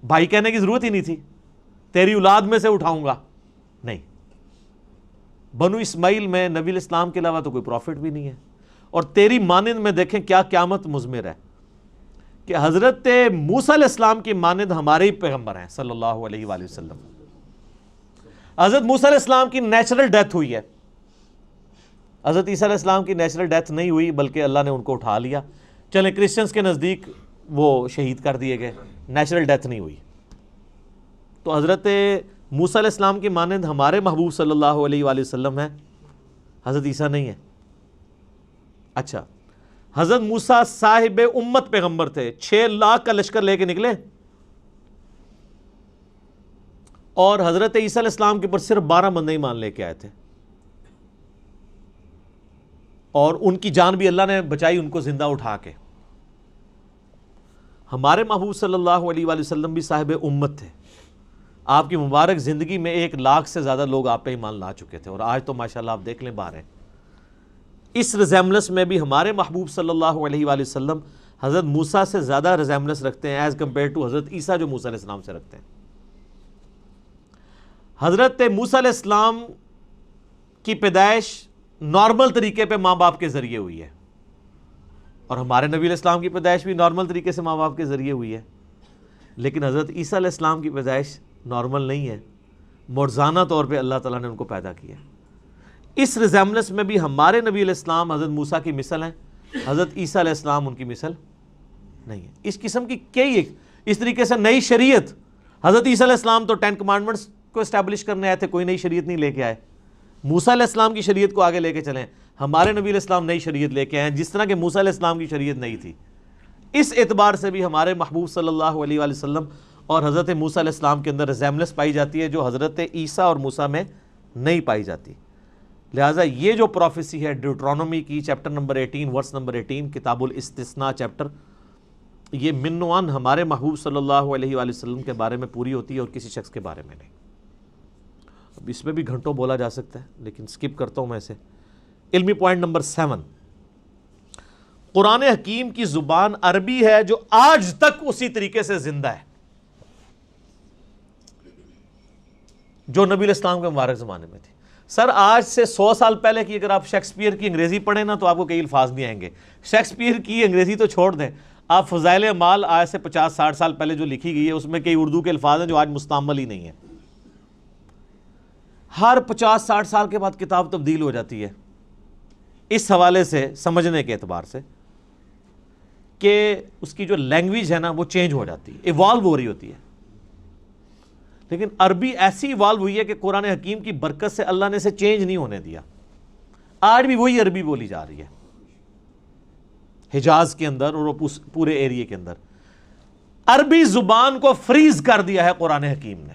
بھائی کہنے کی ضرورت ہی نہیں تھی، تیری اولاد میں سے اٹھاؤں گا. نہیں، بنو اسماعیل میں نبی علیہ السلام کے علاوہ تو کوئی پروفٹ بھی نہیں ہے. اور تیری مانند میں دیکھیں کیا قیامت مضمر ہے کہ حضرت موسیٰ علیہ السلام کی مانند ہمارے ہی پیغمبر ہیں صلی اللہ علیہ وآلہ وسلم. حضرت موسیٰ علیہ السلام کی نیچرل ڈیتھ ہوئی ہے، حضرت عیسیٰ علیہ السلام کی نیچرل ڈیتھ نہیں ہوئی، بلکہ اللہ نے ان کو اٹھا لیا. چلیں کرسچنز کے نزدیک وہ شہید کر دیے گئے، نیچرل ڈیتھ نہیں ہوئی. تو حضرت موسیٰ علیہ السلام کی مانند ہمارے محبوب صلی اللہ علیہ وآلہ وسلم ہیں، حضرت عیسیٰ نہیں ہے. اچھا، حضرت موسیٰ صاحب امت پیغمبر تھے، 6 لاکھ کا لشکر لے کے نکلے، اور حضرت عیسیٰ علیہ السلام کے اوپر صرف 12 بندے ایمان لے کے آئے تھے، اور ان کی جان بھی اللہ نے بچائی ان کو زندہ اٹھا کے. ہمارے محبوب صلی اللہ علیہ وآلہ وسلم بھی صاحب امت تھے. آپ کی مبارک زندگی میں 1 لاکھ سے زیادہ لوگ آپ پہ ایمان لا چکے تھے، اور آج تو ماشاءاللہ آپ دیکھ لیں باہر ہیں. اس ریزیملنس میں بھی ہمارے محبوب صلی اللہ علیہ وآلہ وسلم حضرت موسیٰ سے زیادہ ریزیملنس رکھتے ہیں ایز کمپیئر ٹو حضرت عیسیٰ جو موسیٰ علیہ السلام سے رکھتے ہیں. حضرت موسیٰ علیہ السلام کی پیدائش نارمل طریقے پہ ماں باپ کے ذریعے ہوئی ہے، اور ہمارے نبی علیہ السلام کی پیدائش بھی نارمل طریقے سے ماں باپ کے ذریعے ہوئی ہے. لیکن حضرت عیسیٰ علیہ السلام کی پیدائش نارمل نہیں ہے، معجزانہ طور پہ اللہ تعالیٰ نے ان کو پیدا کیا. اس ریزیملنس میں بھی ہمارے نبی علیہ السلام حضرت موسیٰ کی مثل ہیں، حضرت عیسیٰ علیہ السلام ان کی مثل نہیں ہے. اس قسم کی کئی اس طریقے سے نئی شریعت، حضرت عیسیٰ علیہ السلام تو 10 کمانڈمنٹس کو اسٹیبلش کرنے آئے تھے، کوئی نئی شریعت نہیں لے کے آئے. موسیٰ علیہ السلام کی شریعت کو آگے لے کے چلیں. ہمارے نبی علیہ السلام نئی شریعت لے کے آئے ہیں، جس طرح کہ موسیٰ علیہ السلام کی شریعت نہیں تھی. اس اعتبار سے بھی ہمارے محبوب صلی اللہ علیہ وآلہ وسلم اور حضرت موسیٰ علیہ السلام کے اندر ریزیمبلنس پائی جاتی ہے جو حضرت عیسیٰ اور موسیٰ میں نہیں پائی جاتی. لہٰذا یہ جو پروفیسی ہے ڈیوٹرانومی کی چیپٹر نمبر 18 ورس نمبر 18 کتاب الاستثناء چیپٹر، یہ من و عن ہمارے محبوب صلی اللہ علیہ وآلہ وسلم کے بارے میں پوری ہوتی ہے اور کسی شخص کے بارے میں نہیں. اب اس میں بھی گھنٹوں بولا جا سکتا ہے لیکن سکپ کرتا ہوں میں اسے. علمی پوائنٹ نمبر 7، قرآن حکیم کی زبان عربی ہے جو آج تک اسی طریقے سے زندہ ہے جو نبی علیہ السلام کے مبارک زمانے میں تھی. سر آج سے 100 سال پہلے کی اگر آپ شیکسپیئر کی انگریزی پڑھیں نا تو آپ کو کئی الفاظ نہیں آئیں گے. شیکسپیئر کی انگریزی تو چھوڑ دیں، آپ فضائل اعمال آج سے 50-60 سال پہلے جو لکھی گئی ہے اس میں کئی اردو کے الفاظ ہیں جو آج مستعمل ہی نہیں ہیں. ہر 50-60 سال کے بعد کتاب تبدیل ہو جاتی ہے اس حوالے سے سمجھنے کے اعتبار سے کہ اس کی جو لینگویج ہے نا وہ چینج ہو جاتی ہے، ایوالو ہو رہی ہوتی ہے. لیکن عربی ایسی ایوالو ہوئی ہے کہ قرآن حکیم کی برکت سے اللہ نے اسے چینج نہیں ہونے دیا. آج بھی وہی عربی بولی جا رہی ہے حجاز کے اندر اور پورے ایریے کے اندر. عربی زبان کو فریز کر دیا ہے قرآن حکیم نے.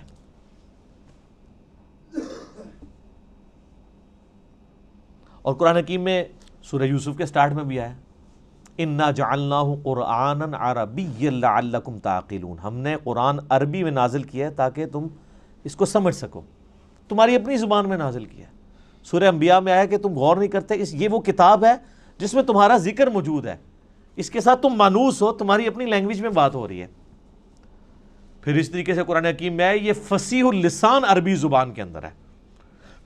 اور قرآن حکیم میں سورہ یوسف کے سٹارٹ میں بھی آیا اِنَّا جَعَلْنَاهُ قُرْآنًا عَرَبِيًّا لَعَلَّكُمْ تَعْقِلُونَ. ہم نے قرآن عربی میں نازل کیا ہے تاکہ تم اس کو سمجھ سکو، تمہاری اپنی زبان میں نازل کیا ہے. سورہ انبیاء میں آیا کہ تم غور نہیں کرتے، یہ وہ کتاب ہے جس میں تمہارا ذکر موجود ہے، اس کے ساتھ تم مانوس ہو، تمہاری اپنی لینگویج میں بات ہو رہی ہے. پھر اس طریقے سے قرآن حکیم میں ہے یہ فصیح اللسان عربی زبان کے اندر ہے.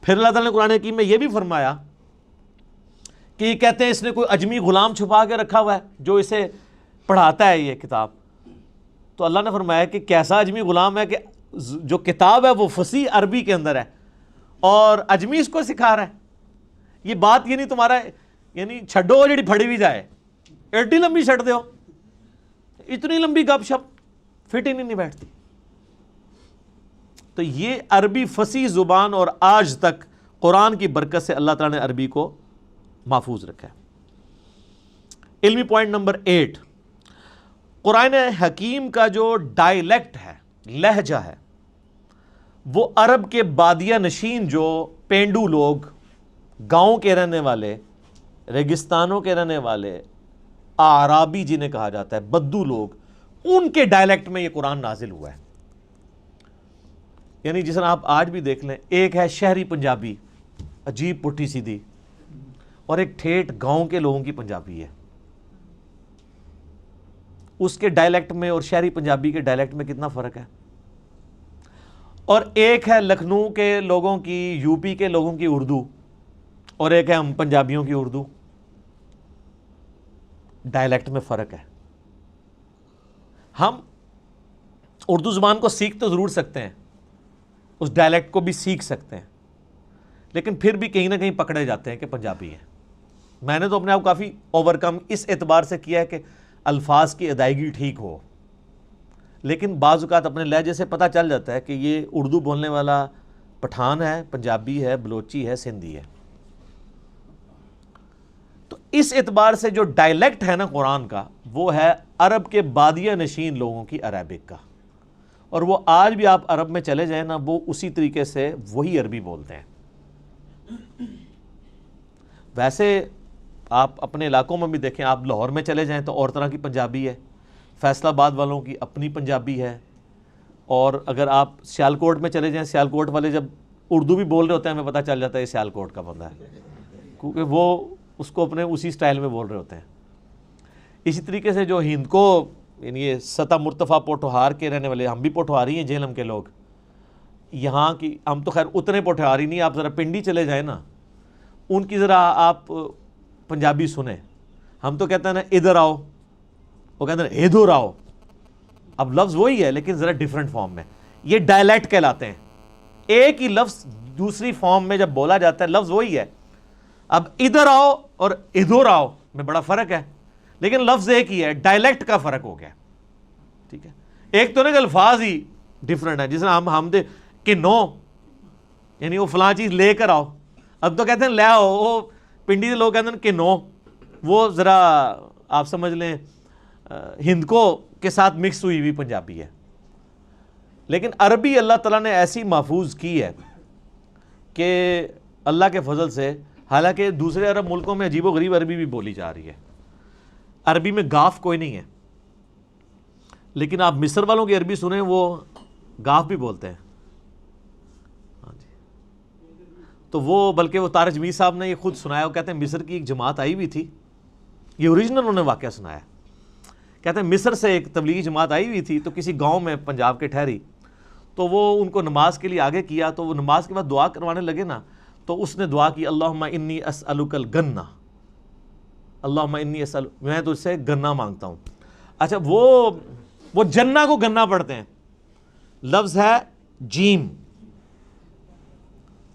پھر اللہ تعالیٰ نے قرآن حکیم میں یہ بھی فرمایا کہ یہ کہتے ہیں اس نے کوئی اجمی غلام چھپا کے رکھا ہوا ہے جو اسے پڑھاتا ہے یہ کتاب. تو اللہ نے فرمایا کہ کیسا اجمی غلام ہے کہ جو کتاب ہے وہ فصیح عربی کے اندر ہے اور اجمی اس کو سکھا رہا ہے. یہ بات یہ نہیں تمہارا یعنی چھڈو جڑی پھڑی بھی جائے ایڈی لمبی چھڑ دے ہو، اتنی لمبی گپ شپ فٹ ہی نہیں بیٹھتی. تو یہ عربی فصیح زبان اور آج تک قرآن کی برکت سے اللہ تعالیٰ نے عربی کو محفوظ رکھا ہے. علمی پوائنٹ نمبر 8، قرآن حکیم کا جو ڈائلیکٹ ہے، لہجہ ہے، وہ عرب کے بادیہ نشین جو پینڈو لوگ، گاؤں کے رہنے والے، ریگستانوں کے رہنے والے، اعرابی جنہیں کہا جاتا ہے، بدو لوگ، ان کے ڈائلیکٹ میں یہ قرآن نازل ہوا ہے. یعنی جس طرح آپ آج بھی دیکھ لیں، ایک ہے شہری پنجابی عجیب پٹھی سیدھی، اور ایک ٹھیٹھ گاؤں کے لوگوں کی پنجابی ہے. اس کے ڈائلیکٹ میں اور شہری پنجابی کے ڈائلیکٹ میں کتنا فرق ہے. اور ایک ہے لکھنؤ کے لوگوں کی، یو پی کے لوگوں کی اردو، اور ایک ہے ہم پنجابیوں کی اردو. ڈائلیکٹ میں فرق ہے. ہم اردو زبان کو سیکھ تو ضرور سکتے ہیں، اس ڈائلیکٹ کو بھی سیکھ سکتے ہیں، لیکن پھر بھی کہیں نہ کہیں پکڑے جاتے ہیں کہ پنجابی ہیں. میں نے تو اپنے آپ کافی اوورکم اس اعتبار سے کیا ہے کہ الفاظ کی ادائیگی ٹھیک ہو، لیکن بعض اوقات اپنے لہجے سے پتہ چل جاتا ہے کہ یہ اردو بولنے والا پٹھان ہے، پنجابی ہے، بلوچی ہے، سندھی ہے. تو اس اعتبار سے جو ڈائلیکٹ ہے نا قرآن کا، وہ ہے عرب کے بادیہ نشین لوگوں کی عربک کا. اور وہ آج بھی آپ عرب میں چلے جائیں نا، وہ اسی طریقے سے وہی عربی بولتے ہیں. ویسے آپ اپنے علاقوں میں بھی دیکھیں، آپ لاہور میں چلے جائیں تو اور طرح کی پنجابی ہے، فیصل آباد والوں کی اپنی پنجابی ہے. اور اگر آپ سیالکوٹ میں چلے جائیں، سیالکوٹ والے جب اردو بھی بول رہے ہوتے ہیں ہمیں پتہ چل جاتا ہے یہ سیالکوٹ کا بندہ ہے، کیونکہ وہ اس کو اپنے اسی سٹائل میں بول رہے ہوتے ہیں. اسی طریقے سے جو ہند کو یعنی یہ سطح مرتفع پوٹھوہار کے رہنے والے، ہم بھی پوٹھوہاری ہیں جہلم کے لوگ، یہاں کی ہم تو خیر اتنے پوٹھوہاری نہیں، آپ ذرا پنڈی چلے جائیں نا، ان کی ذرا آپ پنجابی سنیں. ہم تو کہتے ہیں نا ادھر آؤ، وہ کہتے ہیں ادھر آؤ. اب لفظ وہی ہے لیکن ذرا ڈیفرنٹ فارم میں. یہ ڈائلیکٹ کہلاتے ہیں. ایک ہی لفظ دوسری فارم میں جب بولا جاتا ہے لفظ وہی ہے. اب ادھر آؤ اور ادھر آؤ میں بڑا فرق ہے، لیکن لفظ ایک ہی ہے، ڈائلیکٹ کا فرق ہو گیا. ٹھیک ہے، ایک تو نہیں کہ الفاظ ہی ڈیفرنٹ ہے. جس طرح ہم دے کہ نو یعنی وہ فلاں چیز لے کر آؤ، اب تو کہتے ہیں لے آؤ. وہ پنڈی کے لوگ کہتے ہیں کہ نو، وہ ذرا آپ سمجھ لیں ہندکو کے ساتھ مکس ہوئی ہوئی پنجابی ہے، لیکن عربی اللہ تعالیٰ نے ایسی محفوظ کی ہے کہ اللہ کے فضل سے، حالانکہ دوسرے عرب ملکوں میں عجیب و غریب عربی بھی بولی جا رہی ہے، عربی میں گاف کوئی نہیں ہے، لیکن آپ مصر والوں کی عربی سنیں وہ گاف بھی بولتے ہیں. ہاں جی، تو وہ بلکہ وہ طارق جمیل صاحب نے یہ خود سنایا، وہ کہتے ہیں مصر کی ایک جماعت آئی ہوئی تھی، یہ اوریجنل انہوں نے واقعہ سنایا. کہتے ہیں مصر سے ایک تبلیغی جماعت آئی ہوئی تھی، تو کسی گاؤں میں پنجاب کے ٹھہری، تو وہ ان کو نماز کے لیے آگے کیا، تو وہ نماز کے بعد دعا کروانے لگے نا، تو اس نے دعا کی اللہم انی اسألک الگنہ، اللہم انی اسألک، میں تو اس سے گنہ مانگتا ہوں. اچھا وہ جنہ کو گنہ پڑھتے ہیں، لفظ ہے جیم،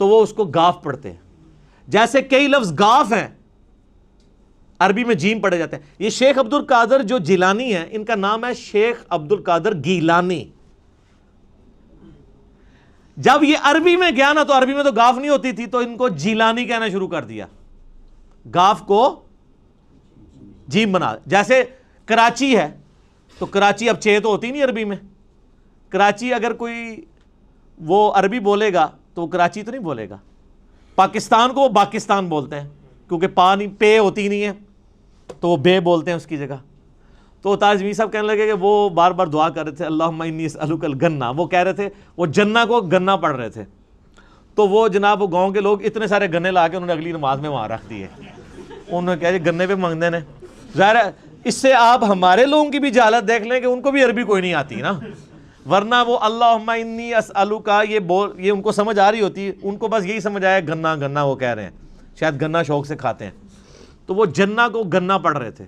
تو وہ اس کو گاف پڑھتے ہیں. جیسے کئی لفظ گاف ہیں عربی میں جیم پڑھے جاتے ہیں. یہ شیخ عبد القادر جو جیلانی ہے، ان کا نام ہے شیخ عبد القادر گیلانی. جب یہ عربی میں گیا نا، تو عربی میں تو گاف نہیں ہوتی تھی، تو ان کو جیلانی کہنا شروع کر دیا، گاف کو جیم بنا. جیسے کراچی ہے، تو کراچی اب چھ تو ہوتی نہیں عربی میں، کراچی اگر کوئی وہ عربی بولے گا تو وہ کراچی تو نہیں بولے گا. پاکستان کو وہ باکستان بولتے ہیں، کیونکہ پا نہیں، پے ہوتی نہیں ہے، تو وہ بے بولتے ہیں اس کی جگہ. تو طارق جمیل صاحب کہنے لگے کہ وہ بار بار دعا کر رہے تھے اللہم انی اسألک الگنہ، وہ کہہ رہے تھے، وہ جنہ کو گنہ پڑھ رہے تھے. تو وہ جناب وہ گاؤں کے لوگ اتنے سارے گنے لا کے انہوں نے اگلی نماز میں وہاں رکھ دیے. انہوں نے کہا جی گنے پہ مانگتے ہیں. ظاہر ہے اس سے آپ ہمارے لوگوں کی بھی جہالت دیکھ لیں کہ ان کو بھی عربی کوئی نہیں آتی نا، ورنہ وہ اللہم انی اسألک یہ ان کو سمجھ آ رہی ہوتی، ان کو بس یہی سمجھ آیا گنا گنا وہ کہہ رہے ہیں، شاید گنا شوق سے کھاتے ہیں. تو وہ جنہ کو گنا پڑھ رہے تھے.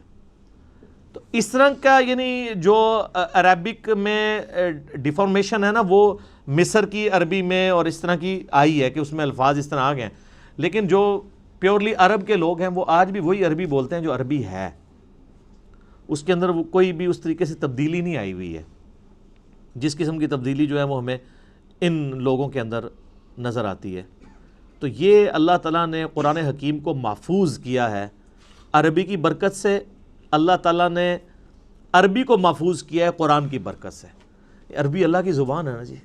تو اس طرح کا یعنی جو عربک میں ڈیفارمیشن ہے نا، وہ مصر کی عربی میں اور اس طرح کی آئی ہے کہ اس میں الفاظ اس طرح آ گئے ہیں. لیکن جو پیورلی عرب کے لوگ ہیں وہ آج بھی وہی عربی بولتے ہیں جو عربی ہے، اس کے اندر وہ کوئی بھی اس طریقے سے تبدیلی نہیں آئی ہوئی ہے. جس قسم کی تبدیلی جو ہے وہ ہمیں ان لوگوں کے اندر نظر آتی ہے. تو یہ اللہ تعالیٰ نے قرآن حکیم کو محفوظ کیا ہے عربی کی برکت سے. اللہ تعالیٰ نے عربی کو محفوظ کیا ہے قرآن کی برکت سے. عربی اللہ کی زبان ہے نا جی.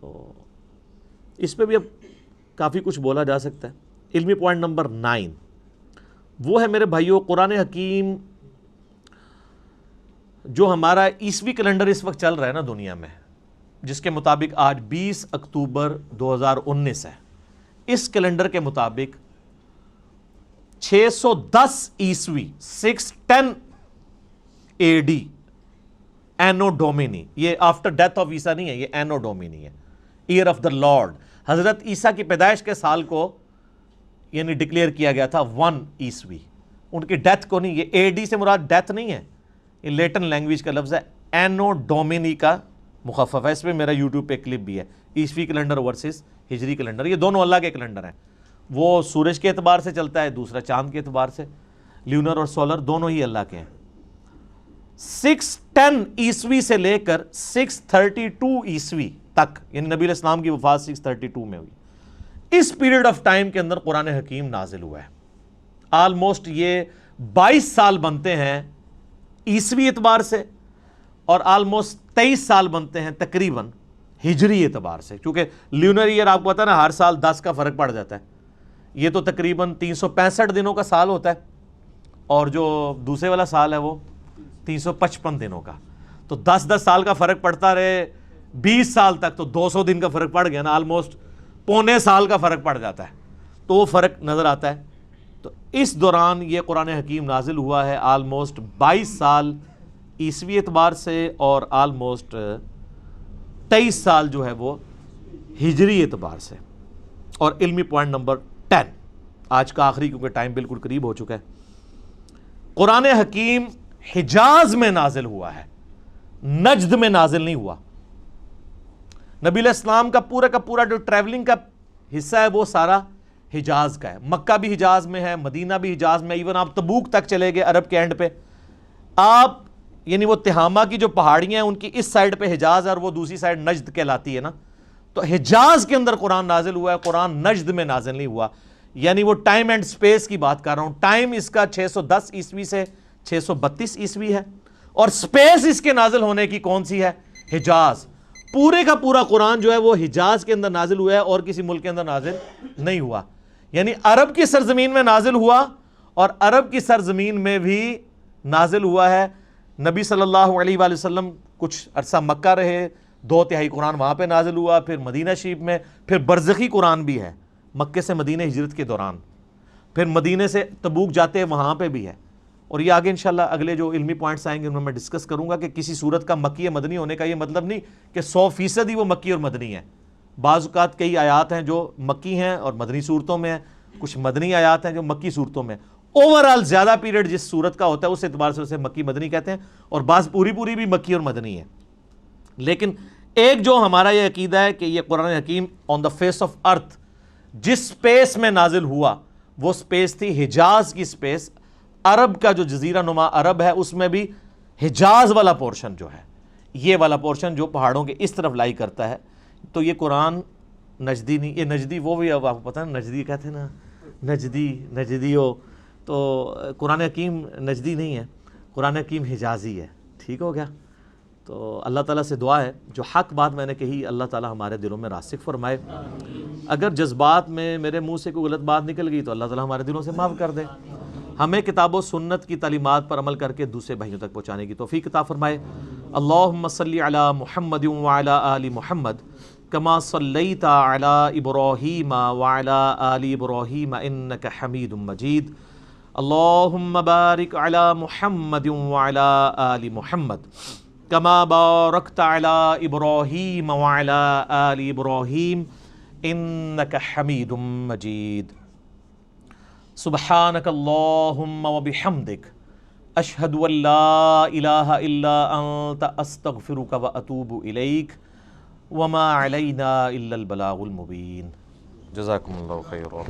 تو اس پہ بھی اب کافی کچھ بولا جا سکتا ہے. علمی پوائنٹ نمبر 9 وہ ہے میرے بھائیوں، قرآن حکیم جو ہمارا عیسوی کیلنڈر اس وقت چل رہا ہے نا دنیا میں، جس کے مطابق آج 20 اکتوبر 2019 ہے، اس کیلنڈر کے مطابق 610 عیسوی 610 AD اینو ڈومینی، یہ آفٹر ڈیتھ آف عیسیٰ نہیں ہے، یہ اینو ڈومینی ہے، ایئر آف دا لارڈ. حضرت عیسیٰ کی پیدائش کے سال کو یعنی ڈکلیئر کیا گیا تھا 1 عیسوی، ان کی ڈیتھ کو نہیں. یہ AD سے مراد ڈیتھ نہیں ہے، یہ لیٹن لینگویج کا لفظ ہے، اینو ڈومینی کا مخفف ہے. اس پہ میرا یوٹیوب پہ کلپ بھی ہے، عیسوی کیلنڈر ورسز ہجری کیلنڈر. یہ دونوں اللہ کے کیلنڈر ہیں، وہ سورج کے اعتبار سے چلتا ہے، دوسرا چاند کے اعتبار سے، لیونر اور سولر دونوں ہی اللہ کے ہیں. 610 عیسوی سے لے کر 632 عیسوی تک، یعنی نبی علیہ السلام کی وفات 632 میں ہوئی، اس پیریڈ آف ٹائم کے اندر قرآن حکیم نازل ہوا ہے. آلموسٹ یہ 22 سال بنتے ہیں عیسوی اعتبار سے، اور آلموسٹ 23 سال بنتے ہیں تقریباً ہجری اعتبار سے، کیونکہ لیونر ایئر آپ کو پتا نا ہر سال 10 کا فرق پڑ جاتا ہے. یہ تو تقریباً 365 دنوں کا سال ہوتا ہے، اور جو دوسرے والا سال ہے وہ 355 دنوں کا. تو 10 سال کا فرق پڑتا رہے 20 سال تک، تو 200 دن کا فرق پڑ گیا نا، آلموسٹ پونے سال کا فرق پڑ جاتا ہے. تو وہ فرق نظر آتا ہے. تو اس دوران یہ قرآن حکیم نازل ہوا ہے، آلموسٹ 22 سال عیسوی اعتبار سے، اور آلموسٹ 23 سال جو ہے وہ ہجری اعتبار سے. اور علمی پوائنٹ نمبر 10 آج کا آخری، کیونکہ ٹائم بالکل قریب ہو چکا ہے، قرآن حکیم حجاز میں نازل ہوا ہے، نجد میں نازل نہیں ہوا. نبی علیہ السلام کا پورا جو ٹریولنگ کا حصہ ہے وہ سارا حجاز کا ہے. مکہ بھی حجاز میں ہے، مدینہ بھی حجاز میں، ایون آپ تبوک تک چلے گئے عرب کے اینڈ پہ، آپ یعنی وہ تہامہ کی جو پہاڑیاں ہیں ان کی اس سائڈ پہ حجاز ہے، اور وہ دوسری سائڈ نجد کہلاتی ہے نا. تو حجاز کے اندر قرآن نازل ہوا ہے، قرآن نجد میں نازل نہیں ہوا. یعنی وہ ٹائم اینڈ سپیس کی بات کر رہا ہوں. ٹائم اس کا 610 عیسوی سے 632 عیسوی ہے، اور سپیس اس کے نازل ہونے کی کون سی ہے؟ حجاز۔ پورے کا پورا قرآن جو ہے وہ حجاز کے اندر نازل ہوا ہے اور کسی ملک کے اندر نازل نہیں ہوا، یعنی عرب کی سرزمین میں نازل ہوا، اور عرب کی سرزمین میں بھی نازل ہوا ہے۔ نبی صلی اللہ علیہ وآلہ وسلم کچھ عرصہ مکہ رہے، 2/3 قرآن وہاں پہ نازل ہوا، پھر مدینہ شریف میں، پھر برزخی قرآن بھی ہے مکے سے مدینہ ہجرت کے دوران، پھر مدینے سے تبوک جاتے ہیں وہاں پہ بھی ہے، اور یہ آگے انشاءاللہ اگلے جو علمی پوائنٹس آئیں گے ان میں ڈسکس کروں گا کہ کسی صورت کا مکی مدنی ہونے کا یہ مطلب نہیں کہ 100% ہی وہ مکی اور مدنی ہے۔ بعض اوقات کئی آیات ہیں جو مکی ہیں اور مدنی صورتوں میں ہیں، کچھ مدنی آیات ہیں جو مکی صورتوں میں ہیں۔ اوورال زیادہ پیریڈ جس صورت کا ہوتا ہے اس اعتبار سے اسے مکی مدنی کہتے ہیں، اور بعض پوری بھی مکی اور مدنی ہے۔ لیکن ایک جو ہمارا یہ عقیدہ ہے کہ یہ قرآن حکیم آن دا فیس آف ارتھ جس سپیس میں نازل ہوا وہ سپیس تھی حجاز کی سپیس، عرب کا جو جزیرہ نما عرب ہے اس میں بھی حجاز والا پورشن جو ہے، یہ والا پورشن جو پہاڑوں کے اس طرف لائی کرتا ہے، تو یہ قرآن نجدی نہیں، یہ نجدی وہ بھی اب آپ کو پتہ ہے نجدی کہتے ہیں نا، نجدی ہو، تو قرآن حکیم نجدی نہیں ہے، قرآن حکیم حجازی ہے۔ ٹھیک ہو گیا؟ تو اللہ تعالیٰ سے دعا ہے جو حق بات میں نے کہی اللہ تعالیٰ ہمارے دلوں میں راسخ فرمائے، اگر جذبات میں میرے منہ سے کوئی غلط بات نکل گئی تو اللہ تعالیٰ ہمارے دلوں سے معاف کر دے، ہمیں کتاب و سنت کی تعلیمات پر عمل کر کے دوسرے بھائیوں تک پہنچانے کی توفیق عطا فرمائے۔ اللہم صلی علی محمد وعلی آل محمد کما صلیت علی ابراہیم وعلی آل ابراہیم انک حمید مجید۔ اللہم بارک علی محمد وعلی آل محمد کما بارکت علی ابراہیم وعلی آل ابراہیم انک حمید مجید۔ سبحانک اللہم وبحمدک اشہد ان لا الہ الا انت استغفرک واتوب الیک وما علینا الا البلاغ المبین۔ جزاکم اللہ خیرا۔